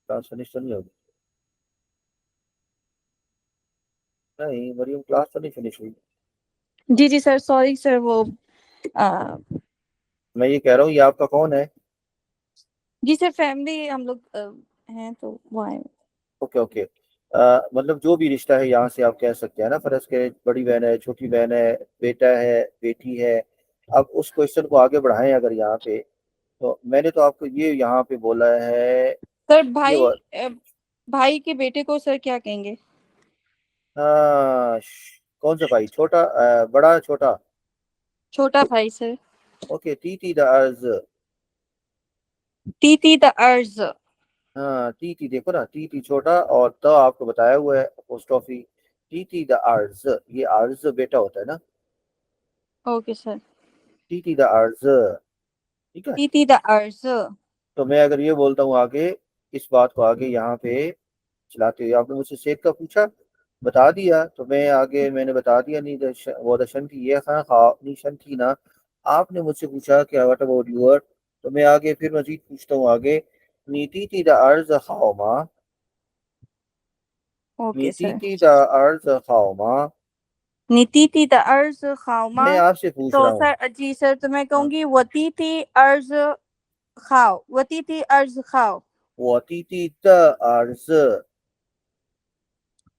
क्लास फिनिश तो नहीं होगी? नहीं, मरियम क्लास तो नहीं फिनिश हुई। जी जी सर, सॉरी सर, वो आ, मैं ये कह रहा हूँ, ये आपका कौन है? जी सर, फैमिली हम लोग हैं तो वो आए। Okay okay. मतलब जो भी रिश्ता है यहाँ से आप कह सकते हैं ना, फर्ज के बड़ी बहन है, छोटी बहन है, बेटा है, बेटी है। अब उस क्वेश्चन को आगे बढ़ाएं अगर यहाँ पे, तो मैंने तो आपको ये यहाँ पे बोला है। सर ये भाई, भाई के बेटे को सर क्या कहेंगे? कौन सा भाई? छोटा, बड़ा, छोटा? छोटा भाई sir. Okay, तीती the urge. तीती the urge. हाँ, तीती देखो ना, तीती छोटा और तो आपको बताया हुआ है अपोस्ट्रोफी। तीती द अर्ज, ये अर्ज बेटा होता है ना। Okay sir. तीती द अर्ज, ठीक है। तीती द अर्ज। तो मैं अगर ये बोलता हूँ आगे, इस बात को आगे यहाँ पे चलाते हुए, आपने मुझसे शेख का पूछा, बता दिया, तो मैं आगे मैंने बता दिया, नहीं वो दशन थी ये खाना खा निशन थी ना। आपने मुझसे पूछा कि व्हाट अबाउट यूर, तो मैं आगे फिर मजीद पूछता हूँ आगे, नीति थी द अर्ज खाओमा, ओके नीति सर। थी द अर्ज खाओमा। नीतीती the urge खाओमा। मैं आपसे पूछ तो रहा हूँ। सर जी सर, तो मैं हाँ, कहूंगी वतीती अर्ज खाओ, वतीती अर्ज खाओ। वो तीती द अर्ज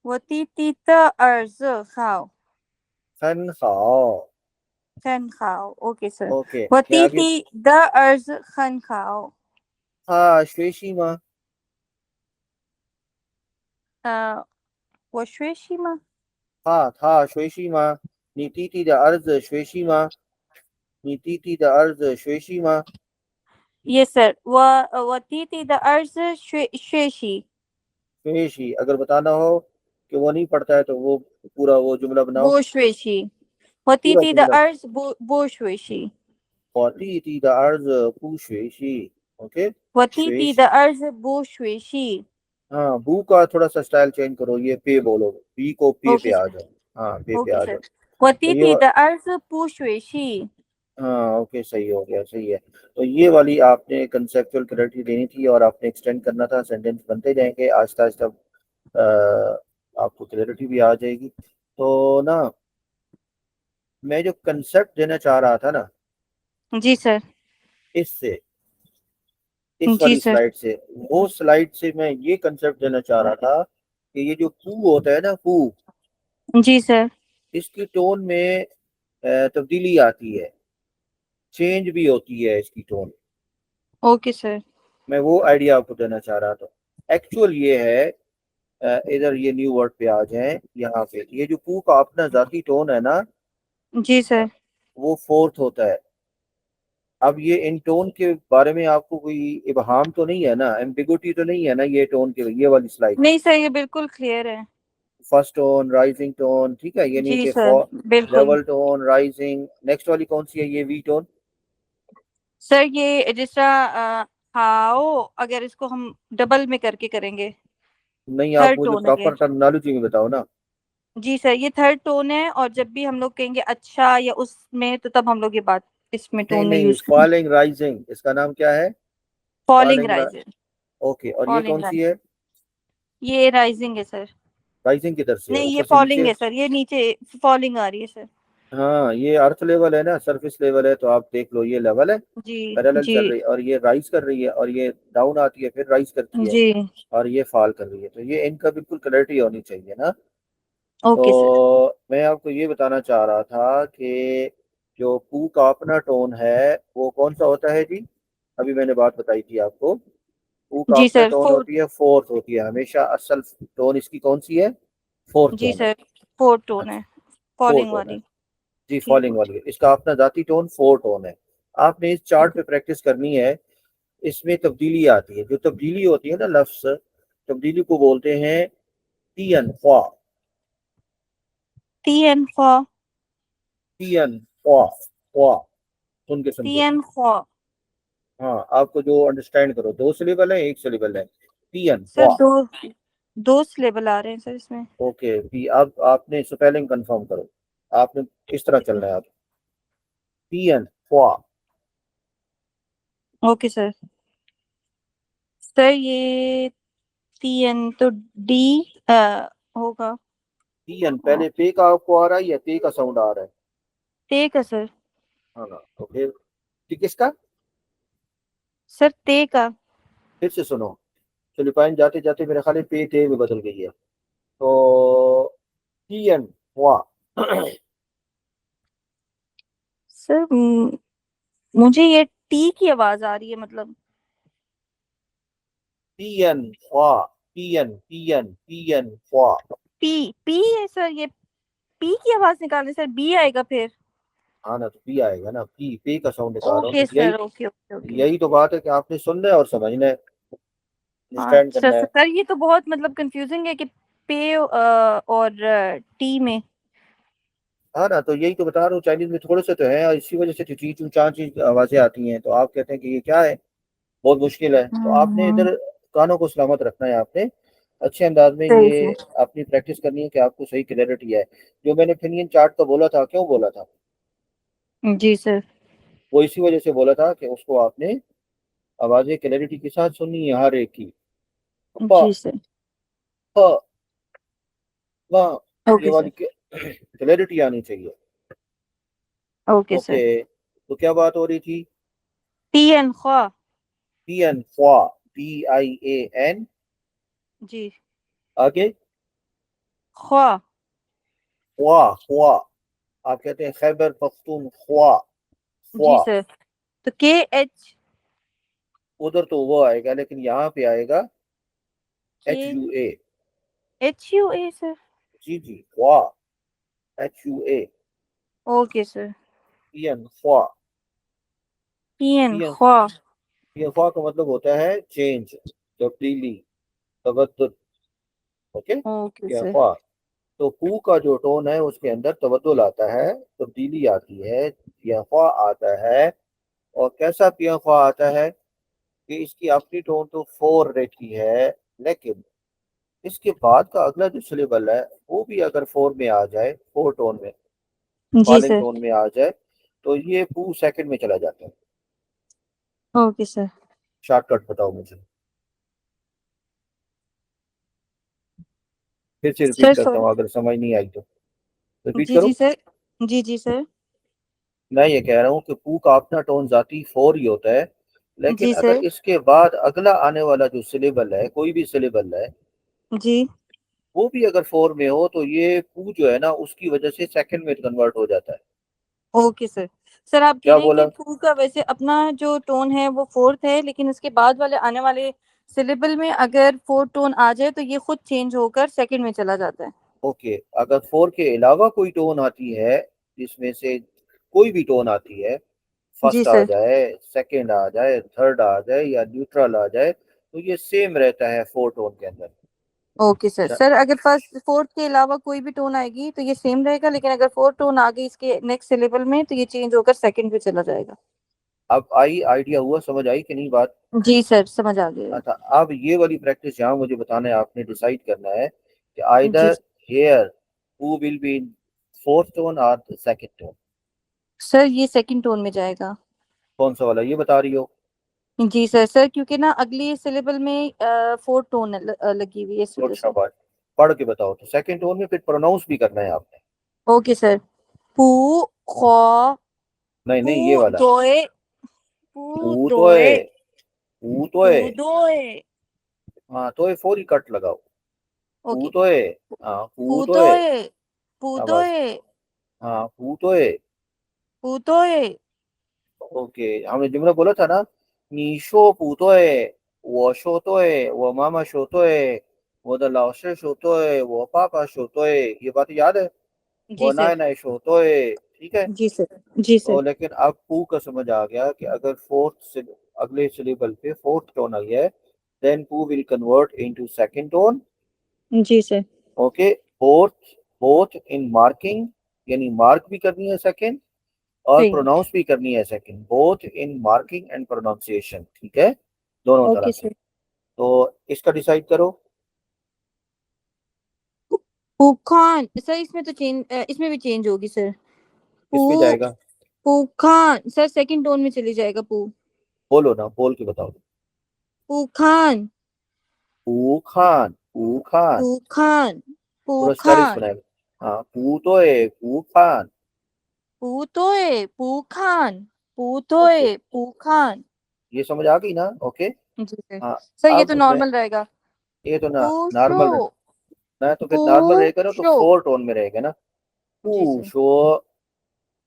वतीती द अर्ज खाओ। खन खाओ। खन खाओ, ओके सर। ओके, मैं आगे। वतीती द अर्ज खन खाओ। हाँ, श्वेशी माँ। वश्वेशिमा। हाँ था श्वेशी माँ। नीति थी द अर्ज श्वेशी माँ। नीति थी द अर्ज श्वेशी माँ। ये सर, वतीती द अर्ज श्वेशी। श्वेशी, अगर बताना हो कि वो नहीं पढ़ता है तो वो पूरा वो जुमला बनाओ। बोश्वेशी। पूरा वतीती द जुमला। अर्ज बोश्वेशी। औती थी द अर्ज पू श्वेशी। ओके। वतीती द श्वेशी। अर्ज बोश्वेशी। हाँ, बू का थोड़ा सा स्टाइल चेंज करो, ये पे बोलो, बी को पे ओके आ सर। जाओ। हाँ, पे ओके आ सर। जाओ। तो ये वतीती द अर्ज पुश्वेशी। हाँ, ओके, सही हो गया, सही है। तो ये वाली आपने कंसेप्चुअल क्लैरिटी देनी थी और आपने एक्सटेंड करना था, सेंटेंस बनते जाएंगे आहिस्ता आहिस्ता। आपको क्लैरिटी भी आ जाएगी। तो ना, मैं जो कंसेप्ट देना चाह रहा था ना, जी सर। इससे, इस जी वाली सर। स्लाइड से, वो स्लाइड से मैं ये कंसेप्ट देना चाह रहा था कि ये जो पू होता है ना, पू, जी सर। इसकी टोन में तब्दीली आती है, चेंज भी होती है इसकी टोन। Okay sir. मैं वो आइडिया आपको देना चाह रहा था। एक्चुअल ये है, इधर ये न्यू वर्ड पे आ जाए, यहाँ पे ये जो पू का अपना जाती टोन है ना, जी सर। वो फोर्थ होता है। अब ये इन टोन के बारे में आपको कोई इबहाम तो नहीं है ना, एम्बिगुटी तो नहीं है ना, ये टोन के, ये वाली स्लाइड में? नहीं सर, ये बिल्कुल क्लियर है। फर्स्ट टोन, राइजिंग टोन, ठीक है, ये जी नीचे सर, फॉर, बिल्कुल। Level tone, rising. नेक्स्ट वाली कौन सी है? ये वी टोन। सर ये जिस तरह हाओ, अगर इसको हम डबल में करके करेंगे, नहीं, आप थर्ड मुझे टोन है ये। प्रॉपर टर्मिनोलॉजी में बताओ ना। जी सर, ये थर्ड टोन है, और जब भी हम लोग कहेंगे अच्छा या उसमें, तो तब हम लोग ये बात इसमें नहीं टोन में नहीं, यूज करेंगे। फॉलिंग राइजिंग, इसका नाम क्या है? Falling falling. राइजिंग। ओके, और ये फॉलिंग कौन सी राइजिंग। है? ये राइजिंग है सर। राइजिंग किधर से है, नहीं, ये ऊपर से फॉलिंग नीचे? है सर, ये नीचे फॉलिंग आ रही है सर। हाँ, ये अर्थ लेवल है ना, सरफेस लेवल है, तो आप देख लो, ये लेवल है, जी। पैरेलल जी। चल रही है, और ये राइज कर रही है, और ये डाउन आती है फिर राइज करती है, जी। और ये फॉल कर रही है, तो ये इनका बिल्कुल क्लैरिटी होनी चाहिए ना। Okay sir. तो मैं आपको ये बताना चाह रहा था कि जो पू का अपना टोन है वो कौन सा होता है जी? अभी मैंने बात बताई थी आपको। पू का जी अपना सर, टोन फोर्थ। होती है, फोर्थ होती है हमेशा, असल टोन इसकी कौन सी है? फोर्थ जी टोन है। सर, फोर्थ टोन अच्छा, है। फोर्थ फॉलिंग टोन है। वाली। जी, ठीक फॉलिंग है। वाली है, इसका अपना जाती टोन फोर टोन है। आपने इस चार्ट पे प्रैक्टिस करनी है। इसमें तब्दीली आती है, जो तब्दीली होती है ना, लफ्ज तब्दीली को बोलते हैं तियन ख्वा। T N ख्वा। तियन ख्वा, ख्वा, सुन के टी समझो। एन ख्वा। हाँ, आपको जो अंडरस्टैंड करो, दो सिलेबल है, एक सिलेबल है। पियन सर हुआ। दो सिलेबल आ रहे हैं सर इसमें। ओके पी, अब आपने स्पेलिंग कंफर्म करो, आपने किस तरह चलना है आप। पियन हुआ। Okay sir. सर ये TN तो D होगा। पियन, पहले पे का आपको आ रहा है या ते का साउंड आ रहा है। ते का सर। हाँ ना, तो फिर किसका। सर ते का। फिर से सुनो, फिलिपाइन जाते जाते मेरे ख्याल है पे ते में बदल गई है। तो पियन हुआ। सर मुझे ये टी की आवाज आ रही है मतलब। पियन हुआ। पियन पियन पियन हुआ। पी है सर, ये पी की आवाज निकालने सर बी आएगा फिर। हाँ ना, तो पी आएगा ना, पी पे का साउंड निकाल रहा हूँ, ओके तो यही सर, ओके ओके ओके। यही तो बात है कि आपने सुनना है और समझना है, अंडरस्टैंड अच्छा करना है। सर, ये तो बहुत मतलब कंफ्यूजिंग है कि पे और टी में। हाँ ना, तो यही तो बता रहा हूँ, चाइनीज में थोड़े से तो है और इसी वजह से तो ची चू चां चीज आवाजें आती हैं, तो आप कहते हैं कि ये क्या है, बहुत मुश्किल है, तो आपने हम्म, इधर कानों को सलामत रखना है आपने, अच्छे अंदाज में सही ये से। अपनी प्रैक्टिस करनी है कि आपको सही क्लैरिटी है। जो मैंने फिनियन चार्ट का बोला था, क्यों बोला था, जी सर। वो इसी वजह से बोला था कि उसको आपने आवाजें क्लैरिटी के साथ सुननी है हर एक की। प, जी सर। फ, व, ये ओके सर। वाली क्लैरिटी आनी चाहिए। Okay okay, sir. तो क्या बात हो रही थी। TN ख्वा। पी एन ख्वा, PIAN, जी। आगे ख्वा। ख्वा ख्वा, आप कहते हैं खैबर पख्तून ख्वा, जी ख्वा, सर। तो KH। उधर तो वो आएगा लेकिन यहाँ पे आएगा के HUA। HUA sir. जी जी, ख्वा, HUA। Okay sir. पियन ख्वा। TN पियन, ख्वा। पियन ख्वा का मतलब होता है चेंज, तब्दीली, तबद्दुल। ओके, ओके पियन सर। ख्वा। तो पू का जो टोन है उसके अंदर तबद्दुल आता है, तब्दीली आती है, पियन ख्वा आता है। और कैसा पियन ख्वा आता है कि इसकी अपनी टोन तो फोर रहती है, लेकिन इसके बाद का अगला जो सिलेबल है वो भी अगर फोर में आ जाए, फोर टोन में, जी फॉलिंग सर। टोन में आ जाए, तो ये पू सेकंड में चला जाता है। Okay sir. शॉर्टकट बताओ मुझे, फिर से रिपीट सर करता हूँ सॉरी। अगर समझ नहीं आई तो रिपीट जी करूँ। जी सर। जी जी सर। मैं ये कह रहा हूँ कि पू का अपना टोन जाती फोर ही होता है, लेकिन जी अगर सर। इसके बाद अगला आने वाला जो सिलेबल है, कोई भी सिलेबल है, जी। वो भी अगर फोर में हो, तो ये पू जो है ना उसकी वजह से सेकंड में कन्वर्ट हो जाता है। Okay sir. सर आप कह क्या रहे हैं कि बोला। टू का वैसे अपना जो टोन है वो फोर्थ है, लेकिन उसके बाद वाले आने वाले सिलेबल में अगर फोर्थ टोन आ जाए तो ये खुद चेंज होकर सेकंड में चला जाता है। ओके, अगर फोर के अलावा कोई टोन आती है, जिसमें से कोई भी टोन आती है, जी फर्स्ट आ सर। जाए, सेकंड आ जाए, थर्ड आ जाए या न्यूट्रल आ जाए, तो ये सेम रहता है फोर टोन के अंदर। Okay sir. च- सर अगर फर्स्ट फोर्थ के अलावा कोई भी टोन आएगी तो ये सेम रहेगा, लेकिन अगर फोर्थ टोन आ गई इसके नेक्स्ट सिलेबल में तो ये चेंज होकर सेकंड पे चला जाएगा। अब आई आइडिया हुआ, समझ आई कि नहीं बात। जी सर, समझ आ गया। अच्छा, अब ये वाली प्रैक्टिस जहाँ मुझे बताना है, आपने डिसाइड करना है कि जी either here who will be in fourth tone और सेकंड टोन। सर, ये सेकंड टोन में जाएगा। कौन सा वाला ये बता रही हो। जी सर। सर क्योंकि ना अगली सिलेबल में फोर्थ टोन लगी हुई है इस गुड वजह से। शाबाश, पढ़ के बताओ, तो सेकंड टोन में फिर प्रोनाउंस भी करना है आपने। Okay sir. पू खो नहीं पू नहीं, ये वाला, दोए पू ऊ तो दोए है, ऊ तो पू है। दोए। हाँ तो ये फोर ही कट लगाओ, ऊ ओके। तो है। हाँ पू ऊ तो है। दोए पू शाबाश। दोए हाँ ऊ तो है। पू दोए। ओके, हमने जुमला बोला था ना, नी शो पू तो है, वो शो तो है, वो मामा शो तो है, वो द लाओशे शो तो है, वो पापा शो तो है, ये बात याद है। जी वो नाय सर। नाय शो तो है, ठीक है। जी सर। जी तो सर। लेकिन अब पू का समझ आ गया कि अगर फोर्थ से अगले सिलेबल पे फोर्थ टोन आई है, देन पू will convert into second tone. जी sir. Okay, fourth, both in marking, यानी मार्क भी करनी है सेकंड और सही। प्रोनाउंस भी करनी है second, both in marking and pronunciation, ठीक है, दोनों तरह ओके से। सर। तो इसका डिसाइड करो। पुखान सर, इसमें तो चेंज, इसमें भी चेंज होगी सर। किस पे पू जाएगा? पुखान सर, सेकंड टोन में चली जाएगा पू। बोलो ना, बोल के बताओ। पुखान। पू खान, पू खान। पुखान। पूरा स्पेलिंग्स पुखान। बनाएगा। हाँ, पू तो है, पू खान। पुतोय पुखान। ओके, पुतोय पुखान। ये समझ आ गई ना? ओके। जी सर। हाँ, सर ये तो अब मैं, नॉर्मल रहेगा। ये तो ना पुशो। नॉर्मल ना, तो फिर नॉर्मल रहेगा ना, तो पुशो। फोर टोन में रहेगा ना। जी पू सर। शो।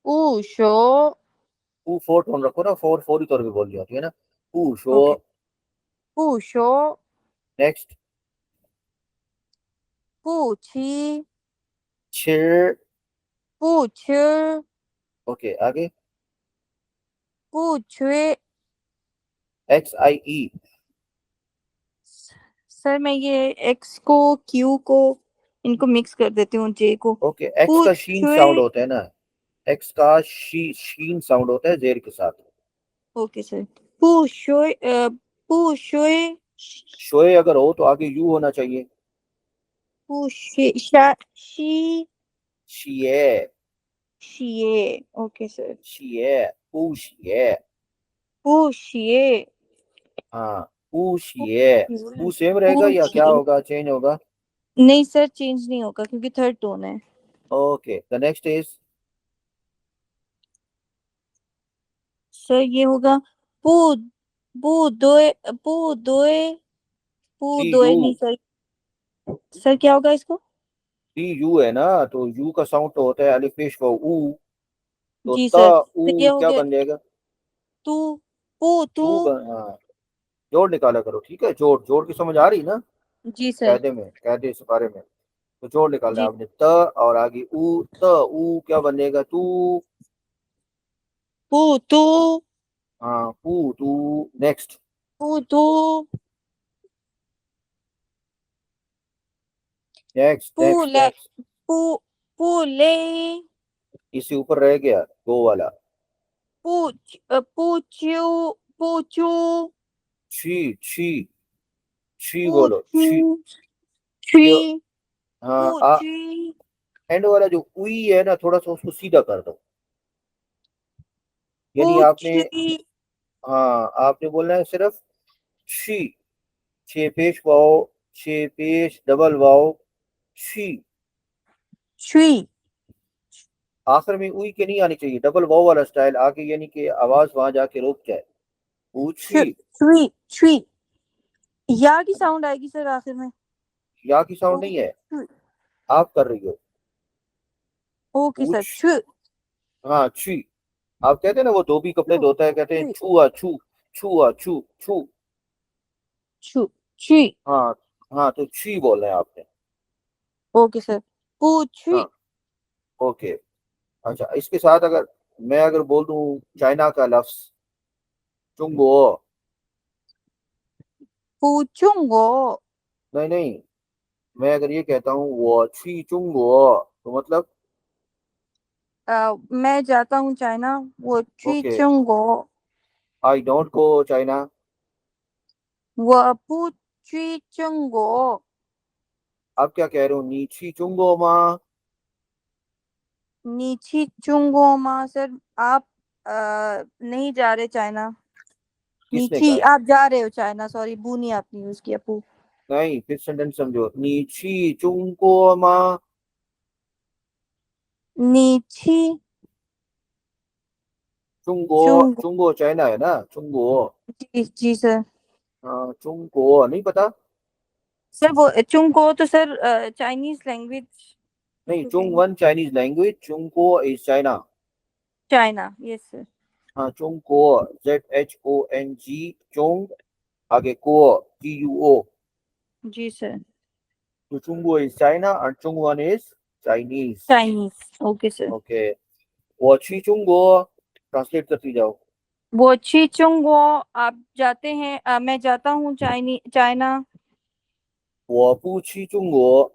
पुशो। पू फोर टोन रखो ना, फोर फोर ही तौर पे बोल जाती है ना। पू शो। ओके। पुशो। नेक्स्ट। पुछी। छिर। पुछ। ओके, आगे। पुछवे। एक्स आई ई। सर मैं ये एक्स को, क्यू को, इनको मिक्स कर देती हूँ, जे को। ओके, एक्स का शीन साउंड पुछवे। होता है ना। एक्स का शीन साउंड होता है जेर के साथ। Okay sir. पुशोय पुशोय। शोए अगर हो तो आगे यू होना चाहिए। पुशे शी। शिए। शिए। Okay sir. शिए। पू शिए। पुशिए। हाँ, पू शिए। पू सेम रहेगा या क्या पुशिए। होगा, चेंज होगा? नहीं सर, चेंज नहीं होगा क्योंकि थर्ड टोन है। Okay, the next is sir ये होगा पू। पू दोए। पू दोए। पू टी दोए यू। नहीं सर। सर क्या होगा इसको? टी यू है ना, तो यू का साउंड तो होता है अलिफ पेश व ऊ। तो जी त सर, ऊ तो ये हो क्या गया बन जाएगा? तू। पू तू। हाँ, जोड़ निकाला करो, ठीक है? जोड़ जोड़ की समझ आ रही ना? जी सर। कायदे में, कायदे इस बारे में। तो जोड़ निकालना है जी। आपने, त और आगे ऊ, त ऊ क्या बनेगा? तू। पू तू। हाँ, पू तू। नेक्स्ट। पू तू। नेक्स्ट, पू नेक्स्ट, ले। नेक्स्ट। पू। पू ले। इससे ऊपर रह गया गो वाला। पूछू। पूछू। छी, छी। छी बोलो, पूछू। छी। छी। ये, हाँ पूछी। एंड वाला जो उई है ना, थोड़ा सा उसको सीधा कर दो। यानी आपने, पूछी। हाँ आपने बोलना है सिर्फ छी। छे पेश वाओ, छे पेश डबल वाओ, छी। छुई। आखिर में उई के नहीं आनी चाहिए, डबल वाओ वाला स्टाइल आके, यानी कि आवाज वहां जाके रुक जाए। छु। ऊंची। छुई। छुई। या की साउंड आएगी सर आखिर में। या की साउंड नहीं है, छुई। आप कर रही हो। Okay sir. ऊंच। छु। हाँ, छी। आप कहते हैं ना, वो धोबी कपड़े छु। धोता है, कहते हैं छुई। छुआ छू। छुआ छू छू। छु। छुई। हाँ। हाँ, तो छी बोल रहे हैं आपने। Okay sir. पूछी। हाँ, ओके। अच्छा, इसके साथ अगर मैं अगर बोल दूं चाइना का लफ्ज चुंगो। पूछूंगो। नहीं नहीं, मैं अगर ये कहता हूँ वो छी चुंगो, तो मतलब? मैं जाता हूँ चाइना। वो ओके, चुंगो। I don't go China. वो पूछी चुंगो। आप क्या कह रहे हो? नी छी चुंगो माँ। नीची चुंगो माँ सर। आप नहीं जा रहे चाइना। किसने नीची कहा? आप जा रहे हो चाइना, सॉरी बू नहीं आपने यूज किया, पू। नहीं, फिर सेंटेंस समझो, नी छी चुंगो माँ। नीची। चुंगो। चुंगो। चुंगो चाइना है ना, चुंगो। जी जी सर। हाँ, चुंगो नहीं पता? सर वो चुंगो तो सर चाइनीज लैंग्वेज नहीं, को चुंग कहेंगे। वन चाइनीज लैंग्वेज, चुंगो is China. China, yes sir. हाँ, चुंगो, ZHONG, चुंग, आगे को, GUO। जी सर। तो चुंगो इज चाइना और चुंग वन is Chinese. Chinese, okay sir. Okay, वो छी चुंगो, ट्रांसलेट करती जाओ। वो ची चुंगो। आप जाते हैं, मैं जाता हूँ चाइना। वो不去中国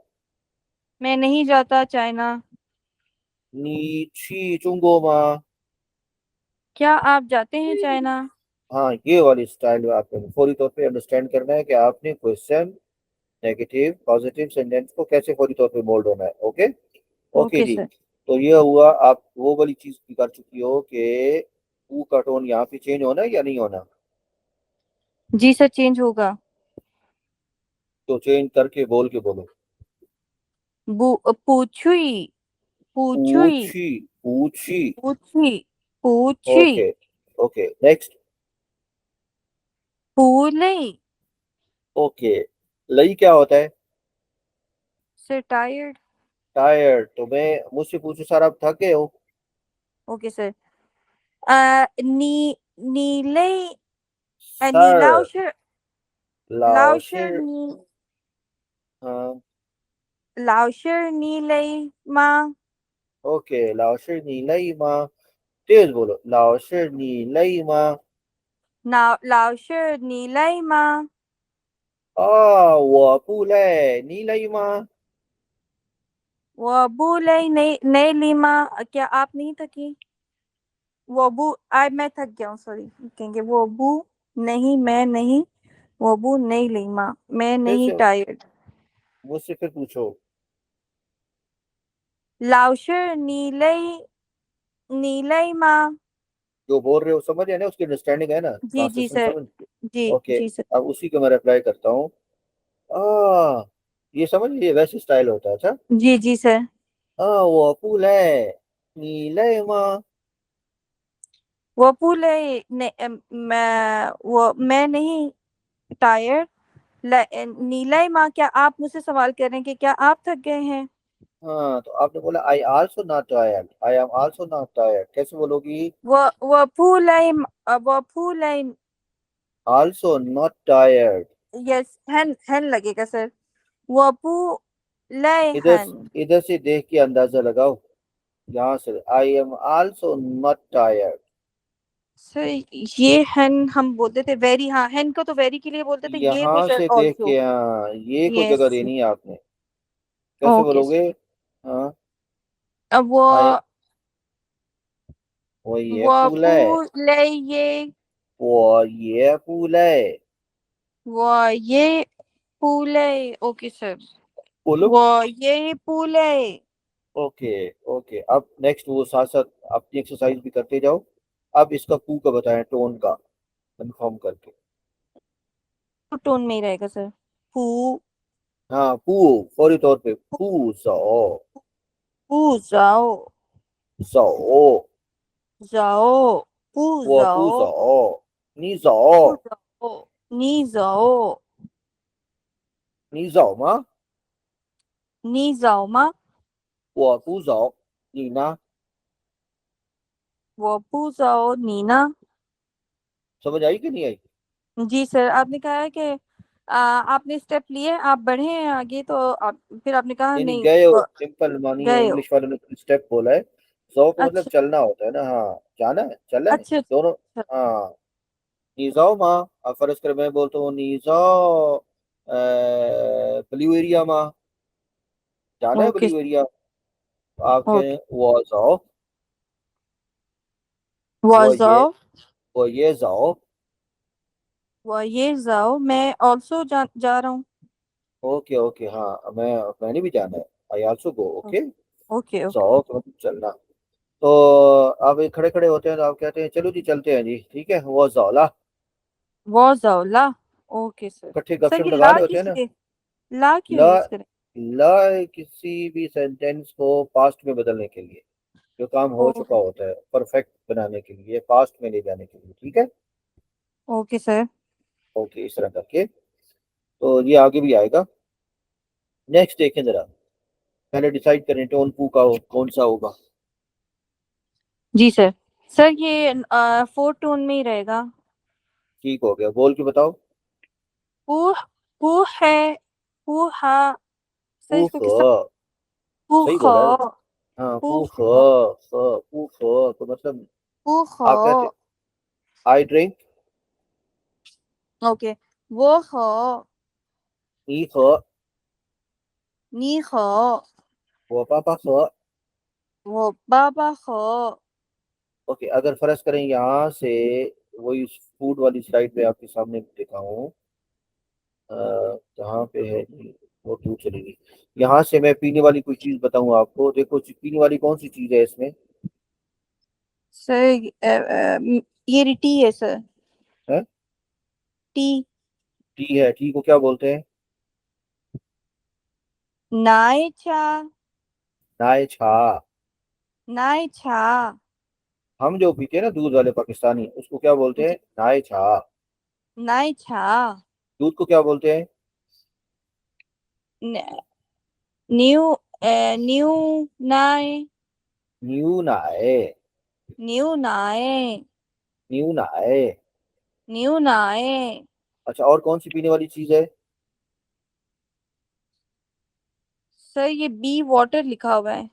，मैं नहीं जाता चाइना।你去中国吗？क्या आप जाते हैं चाइना? हाँ, ये वाली स्टाइल में आपको फौरी तौर पे अंडरस्टैंड करना है कि आपने क्वेश्चन, नेगेटिव, पॉजिटिव सेंटेंस को कैसे फौरी तौर पे मोल्ड होना है। ओके। ओके ओके जी। सर। तो ये हुआ, आप वो वाली चीज भी कर चुकी हो कि ऊ का टोन यहाँ पे चेंज होना है या नहीं होना। जी सर, चेंज होगा। तो चेंज करके बोल के बोलो। पूछुई। पूछुई। पूछी। पूछी। पूछी। पूछी। ओके। Okay next. पूले। ओके। लई क्या होता है। Sir tired. टायर्ड। तो मैं मुझसे पूछू सर, आप थक गए हो। Okay sir. नी नीले सर। नीलाउशर। लाउशर लाओशिर। नी हाँ। लाउशर नीले माँ। ओके, लाओशिर नी लई माँ। तेज बोलो, लाओशिर नी लई माँ। ना लाउशर नीले माँ। 啊，我不累，你累吗？वो बुले नहीं नहीं लीमा। क्या आप नहीं थकी? वो बू आई मैं थक गया हूँ, सॉरी। कहेंगे वो बू नहीं मैं नहीं। वो बू नहीं लीमा। मैं फिर नहीं से टायर्ड। मुझसे फिर पूछो। लाउशर नीले नीले माँ। जो बोल रहे हो समझ है ना, उसकी अंडरस्टैंडिंग है ना, जी जी ट्रांसलेशन सर। समझ। जी ओके। जी सर। अब उसी को मैं रिप्लाई करता हूँ। आ, ये समझ, ये वैसे स्टाइल होता है। अच्छा। जी जी सर। 我不累，你累吗？वो पुले ने, मैं नहीं टायर्ड। नीलय माँ, क्या आप मुझसे सवाल कर रहे हैं कि क्या आप थक गए हैं? हाँ, तो आपने बोला I also not tired, I am also not tired, कैसे बोलोगी। वो पुले। Also not tired. यस, हैन हैन लगेगा सर। वो पुले इधर हैन। इधर से देख के अंदाजा लगाओ। यहाँ से आई am also not tired. Sir ये हैन हम बोलते थे वेरी, हाँ हैन को तो वेरी के लिए बोलते थे, ये को यहाँ सर से देख ऑल्सो। के, हाँ, ये को जगह यस। देनी है आपने। कैसे ओके बोलोगे। सर। हाँ। अब वो आए। वही है वो पूले। पुले ये। वो ये पूले। वो ये पुले। Okay sir. बोलो। वो ये पुले। ओके। ओके, अब नेक्स्ट वो साथ साथ अपनी एक्सरसाइज भी करते जाओ। अब इसका पू का बताएं, टोन का कंफर्म करके। टोन में ही रहेगा सर। पू। हाँ, पू। फौरी तौर पे पू जाओ। पू जाओ। जाओ। जाओ। पू 我不 जाओ। 走，你 पू 走， जाओ। नी जाओ। 你走吗？नी जाओ मा। 我不走，你呢？ वो पू जाओ नीना। समझ आई कि नहीं आई। जी सर, आपने कहा है कि आपने स्टेप लिए, आप बढ़े हैं आगे, तो आप फिर आपने कहा यानी नहीं गए हो, सिंपल मानिए, गए हो। इंग्लिश वालों ने स्टेप बोला है। सौ का मतलब अच्छा चलना होता है ना, हाँ। जाना है, चलना है अच्छा दोनों। अच्छा। हाँ। नीजाओ माँ। अब फर्ज कर मैं बोलता हूँ नीजाओ ब्लू एरिया माँ। जाना है ओके। Blue area. आप ओके। कहें वो जाओ। वो वो ये जाओ। वो ये जाओ। वो ये जाओ, मैं ऑल्सो जा रहा हूँ। ओके ओके, हाँ, मैंने भी जाना है। I also go. Okay. Okay okay. जाओ तो मतलब चलना। तो अब ये खड़े खड़े होते हैं तो आप कहते हैं चलो जी चलते हैं जी, ठीक है, वो जौला। वो जाओ ला। Okay sir. इकट्ठे सर गपशप ये लगा ला रहे होते हैं किस ना। लिए, ला क्यों ला। यूज करें? ला किसी भी सेंटेंस को पास्ट में बदलने के लिए, जो काम हो चुका ओके। होता है परफेक्ट बनाने के लिए, पास्ट में ले जाने के लिए, ठीक है। Okay sir. ओके, इस तरह करके तो ये आगे भी आएगा। नेक्स्ट देखें जरा। पहले डिसाइड करें टोन पू का कौन सा होगा। जी सर। सर ये फोर टोन में ही रहेगा। ठीक हो गया, बोल के बताओ। पू। पू है। पू हा। सर पू इसको फ। किस तरह? पू सही खो। बोला है। हाँ, पू पू फ। खो। पू फ तो मतलब पू खो। आप कहते आई ड्रिंक। ओके। वो खो। ई ख। नी खो। वो पापा ख। वो बाबा खो। ओके, अगर फर्ज करें यहाँ से वही फूड वाली स्लाइड में आपके सामने देखा हूँ। कहाँ पे है जी? वो दूर चलेगी। यहाँ से मैं पीने वाली कोई चीज बताऊँ आपको, देखो पीने वाली कौन सी चीज है इसमें? सर ये टी है सर। है? टी। टी है। टी को क्या बोलते हैं? नाय चा। नाय छा। नाय चा। हम जो पीते हैं ना दूध वाले पाकिस्तानी, उसको क्या बोलते हैं? जी। नाय छा। नाय चा। दूध को क्या बोलते हैं? न- न्यू न्यू नाय। न्यू नाय। न्यू नाय। न्यू नाय। न्यू नाय। अच्छा, और कौन सी पीने वाली चीज है? सर ये बी वाटर लिखा हुआ है।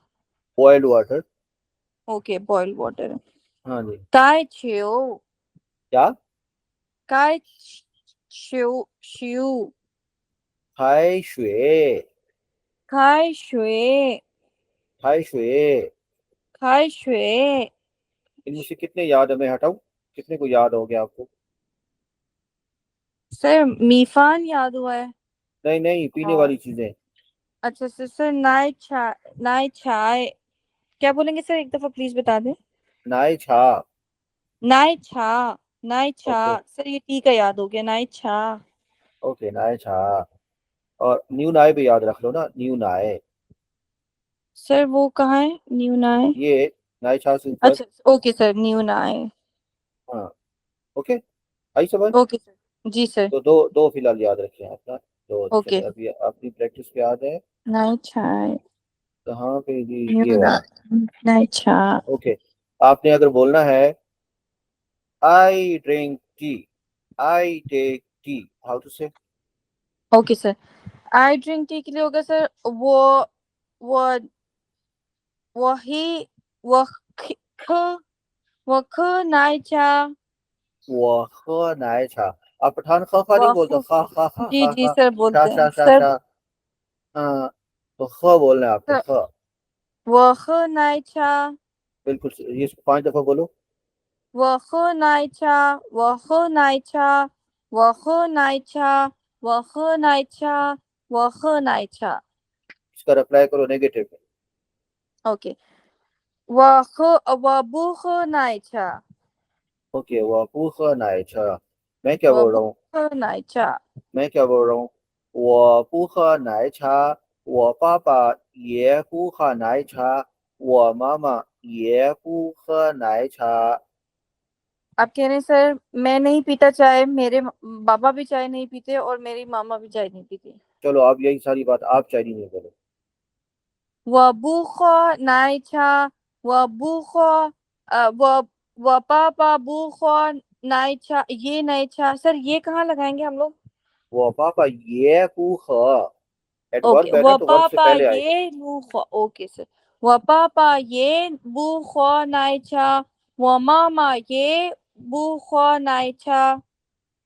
Boiled water. Okay boiled water. हाँ जी। काय छियो। क्या? काय छियो छियो। हाय शुए। काय शुए। हाय शुए। काय शुए। इनमें से कितने याद है, मैं हटाऊं? कितने को याद हो गया आपको? सर मीफान याद हुआ है। नहीं नहीं, पीने और वाली चीजें। अच्छा सर सर नाय छा। नाय छाय। क्या बोलेंगे सर एक दफा प्लीज बता दें। नाय छा। नाय छा। नाय छा। ओके। सर ये टी का याद हो गया नाय छा। ओके, नाय छा। और न्यू नाय भी याद रख लो ना, न्यू नाय। सर वो कहाँ है न्यू नाय। ये नाय छा से ऊपर। अच्छा ओके सर न्यू नाय। हाँ। ओके। आई समझ? ओके सर जी सर। तो दो दो फिलहाल याद रखें अपना। तो ओके चले, अभी अपनी प्रैक्टिस पे याद है। नाय छाय। कहाँ पे जी? न्यू ये वाला। नाय। नाय छा। ओके। आपने अगर बोलना है I drink tea, I take tea, how to say? Okay sir I drink tea के लिए होगा सर वो वही वो ख ख- वो ख नाय चा। 我喝奶茶 आप पठान खा खा नहीं वो बोलते, खा खा खा जी खा जी खा। सर शा बोलते हैं शा शा सर। शा। हाँ। तो ख बोलना है आपने, सर ख। वो ख नाय चा। बिल्कुल ये इसको 5 दफा बोलो। 我喝奶茶，我喝奶茶，我喝奶茶，我喝奶茶，我喝奶茶。इसका रिप्लाई करो नेगेटिव में। OK，我不喝奶茶，ओके, वो不喝奶茶। मैं क्या 我 बोल रहा 不 हूँ? 喝奶茶。मैं क्या बोल रहा हूँ? 我不喝奶茶，我爸爸也不喝奶茶，我妈妈也不喝奶茶。आप कह रहे हैं सर मैं नहीं पीता चाय मेरे बाबा भी चाय नहीं पीते और मेरी मामा भी चाय नहीं पीती। चलो, आप यही सारी बात आप चाइनीज में बोलो। 我不喝奶茶，我不喝我爸爸不喝奶茶ये奶茶सर ये कहाँ लगाएंगे हम लोग। 我爸爸也不喝 ओके एडवर्ब है ना, वो तो वर्ब से पापा पहले आएगा। ये बुख ओके सर वो पापा ये बुख नाइचा वो मामा ये बुख नाइचा।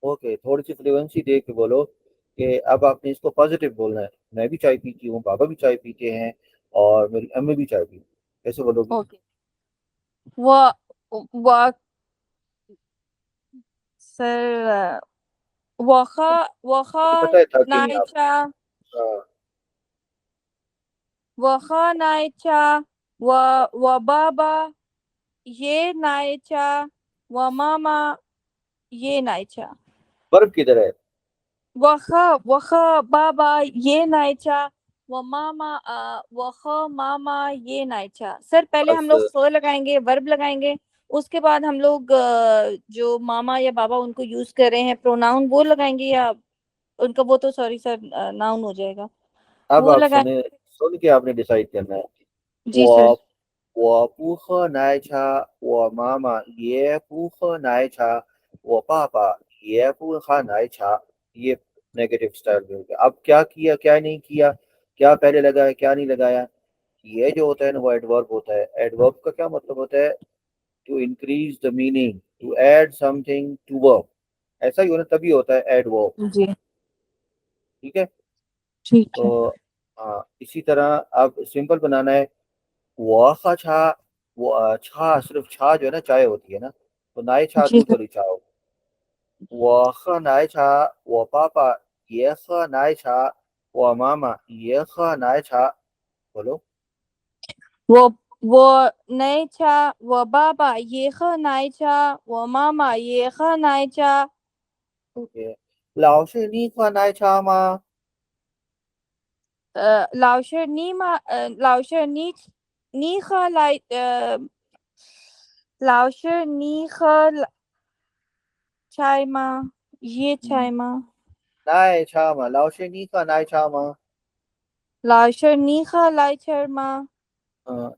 ओके, थोड़ी सी फ्लुएंसी दे के बोलो कि अब आपने इसको पॉजिटिव बोलना है। मैं भी चाय पीती हूँ, पापा भी चाय पीते हैं, और मेरी अम्मी भी चाय पीती है। कैसे बोलोगी? ओके वो वो सर वखा वखा मुझे पता है था कि नहीं आप। नाइचा हाँ। वखा नाइचा व वो बाबा ये नाइचा वो मामा ये नाइचा। वर्ब किधर है? वह बाबा ये नाइचा वो मामा वह मामा ये नाइचा सर पहले हम बस। लोग फ लगाएंगे वर्ब लगाएंगे। उसके बाद हम लोग जो मामा या बाबा उनको यूज कर रहे हैं प्रोनाउन वो लगाएंगे या उनका वो तो सॉरी सर नाउन हो जाएगा अब वो आप लगाए। सुने, सुन के आपने डिसाइड करना है। जी सर।我不喝奶茶，我妈妈也不喝奶茶，我爸爸也不喝奶茶। ये नेगेटिव स्टाइल में हो गया। अब क्या किया क्या नहीं किया, क्या पहले लगाया क्या नहीं लगाया? ये जो होता है ना, वो एडवर्ब होता है। एडवर्ब का क्या मतलब होता है? To increase the meaning, to add something to verb. ऐसा ही होना तभी होता है एडवर्ब। जी ठीक है? ठीक है। तो हाँ, इसी तरह अब सिंपल बनाना है। वो खा छा। वो छा, सिर्फ छा जो है ना चाय होती है ना, तो नाई छा जी दूध सर। वाली चाय होगी। 我喝奶茶，我爸爸也喝奶茶，我妈妈也喝奶茶。बोलो। वो वो奶茶，我爸爸也喝奶茶，我妈妈也喝奶茶。ओके। 老师你喝奶茶吗？老师你喝 चाय मा ये चाय मा 奶茶吗？老师你喝奶茶吗？老师你喝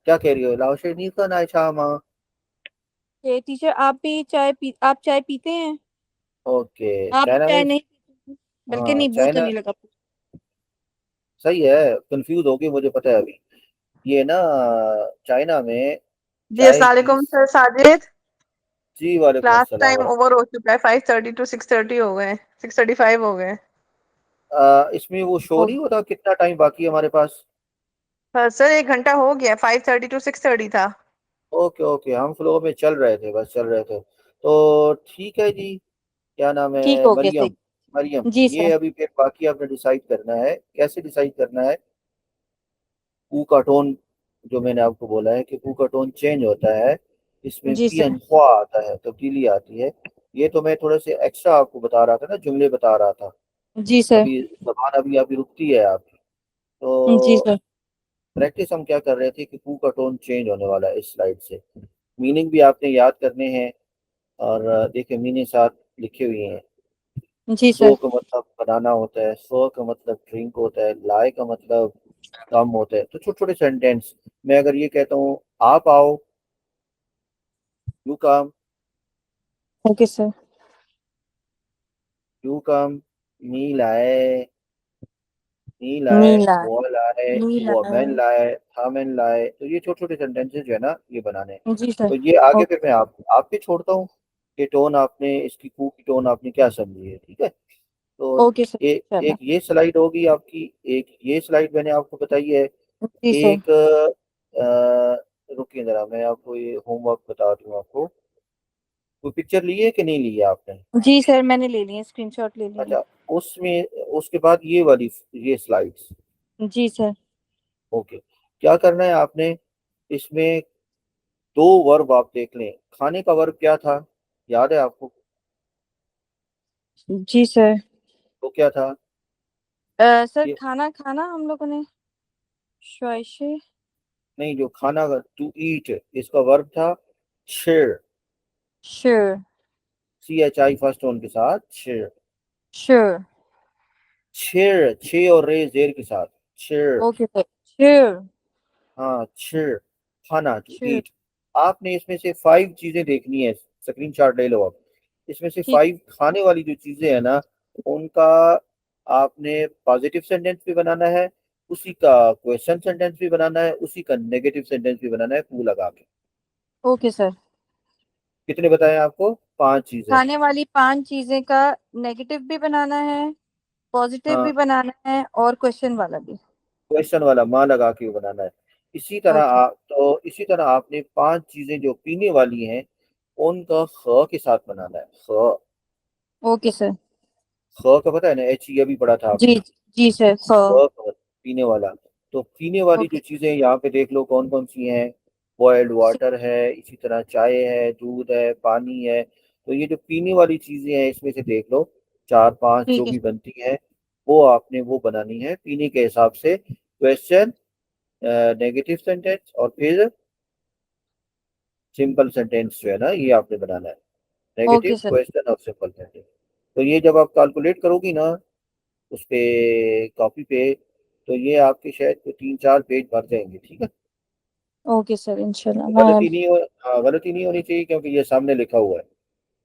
क्या कह रही हो? 老师你喝奶茶吗? ये टीचर आप चाय पीते हैं? ओके। आप चाइना चाय में। नहीं पीते बल्कि हाँ नींबू तो चाइना। नहीं लगा। सही है। कंफ्यूज हो गई, मुझे पता है अभी। ये ना चाइना में जी चाय अस्सलाम की। वालेकुम सर साजिद। जी वालेकुम क्लास अस्सलाम टाइम वालेकुम। ओवर हो चुका है, 5:30 टू 6:30 हो गए, 6:35 हो गए। इसमें वो शो ओ, नहीं होता कितना टाइम बाकी है हमारे पास? पर सर 1 घंटा हो गया, 5:30 टू 6:30 था। ओके ओके, हम फ्लो में चल रहे थे, बस चल रहे थे तो ठीक है जी। क्या नाम ठीक है? हो गया सही। मरियम। मरियम, जी ये सर। अभी फिर बाकी आपने डिसाइड करना है। कैसे डिसाइड करना है? पू का टोन, जो मैंने आपको बोला है कि पू का टोन चेंज होता है, इसमें जी सर। पियन हुआ आता है, तब्दीली आती है। ये तो मैं थोड़े से एक्स्ट्रा आपको बता रहा था ना, जुमले बता रहा था। जी सर। अभी जबान अभी अभी रुकती है आपकी। जी तो सर। प्रैक्टिस हम क्या कर रहे थे कि पू का टोन चेंज होने वाला है इस स्लाइड से। मीनिंग भी आपने याद करने हैं। और देखिए मीनिंग साथ लिखे हुए हैं। जी दो सर। का मतलब बनाना होता है, सो का मतलब ड्रिंक होता है, लाए का मतलब कम होता है। तो छोटे छोटे सेंटेंस। मैं अगर ये कहता हूँ आप आओ, you come, okay sir. You come, नी लाए, नी लाए, नीला। वो लाए, नीला। वो मैन लाए, था मैन लाए। तो ये छोटे छोटे सेंटेंसेस जो है ना, ये बनाने हैं। जी सर। तो ये आगे फिर ओके। मैं आप पे छोड़ता हूँ। ये टोन आपने, इसकी कू की टोन आपने क्या समझी है, ठीक है? तो ओके सर एक चला। ये स्लाइड होगी आपकी, एक ये स्लाइड मैंने आपको बताई है। जी सर। एक रुकिए जरा, मैं आपको ये होमवर्क बता दूं आपको। कोई पिक्चर ली है कि नहीं ली है आपने? जी सर मैंने ले लिए स्क्रीनशॉट ले लिए। अच्छा। उसमें उसके बाद ये वाली, ये स्लाइड्स। जी सर। ओके। क्या करना है आपने? इसमें दो वर्ब आप देख लें। खाने का वर्ब क्या था, याद है आपको? जी सर। तो क्या था? सर ये खाना खाना हम लोगों ने ख्वाहिशें। नहीं, जो खाना, टू ईट, इसका वर्ब था शेर। श्योर। CHI फर्स्ट टोन के साथ, शेर। श्योर। शेर, छे और रे जेर के साथ, शेर। Okay sir sure. हाँ शेर। खाना, टू श्योर। ईट। आपने इसमें से 5 चीजें देखनी है, स्क्रीन शॉट ले लो आप। इसमें से ठीक। 5 खाने वाली जो चीजें है ना, उनका आपने पॉजिटिव सेंटेंस भी बनाना है, उसी का क्वेश्चन सेंटेंस भी बनाना है, उसी का नेगेटिव सेंटेंस भी बनाना है, पू लगा के। Okay sir. कितने बताएं आपको? 5 चीजें। खाने वाली 5 चीजें का नेगेटिव भी बनाना है, पॉजिटिव भी हाँ, बनाना है और क्वेश्चन वाला भी। क्वेश्चन वाला माँ लगा के बनाना है। इसी तरह ओके। इसी तरह आपने 5 चीजें जो पीने वाली हैं, उनका ख के साथ बनाना है, ख। Okay sir. ख का पता है ना, एच ई अभी पढ़ा था जी। आपने। जी सर ख का पीने वाला। तो पीने वाली जो ओके। चीजें यहाँ पे देख लो कौन कौन सी हैं। बॉयल्ड वाटर है, इसी तरह चाय है, दूध है, पानी है। तो ये जो पीने वाली चीजें हैं, इसमें से देख लो 4 5 जो ठीक है। भी बनती हैं, वो आपने वो बनानी है पीने के हिसाब से। क्वेश्चन, नेगेटिव सेंटेंस, और फिर सिंपल सेंटेंस जो है ना, ये आपने बनाना है। Negative, okay sir. क्वेश्चन और सिंपल सेंटेंस। तो ये जब आप कैलकुलेट करोगी ना उस पे, कॉपी पे, तो ये आपके शायद 3 4 पेज भर जाएंगे, ठीक है? ओके सर इंशाल्लाह तो मैं। गलती नहीं होनी चाहिए, क्योंकि ये सामने लिखा हुआ है।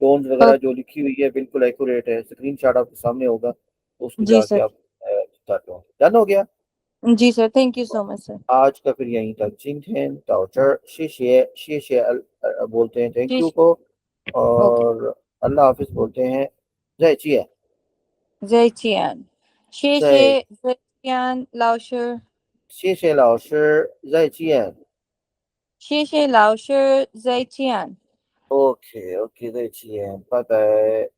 टोन्स ओ, वगैरह जो लिखी हुई है बिल्कुल एक्यूरेट है, स्क्रीनशॉट आपके सामने होगा, तो उसको जी जाके सर। आप कर लो। डन हो गया। जी sir thank you so much sir. आज का फिर यहीं तक। जिंगटेन ताओचर शीशे बोलते हैं थैंक जी। यू को। ओके। और अल्लाह हाफिज बोलते हैं। जय चिया। 再见。谢जय।谢再见老师。谢谢老师，再见。谢谢老师再见。OK OK，再见，拜拜。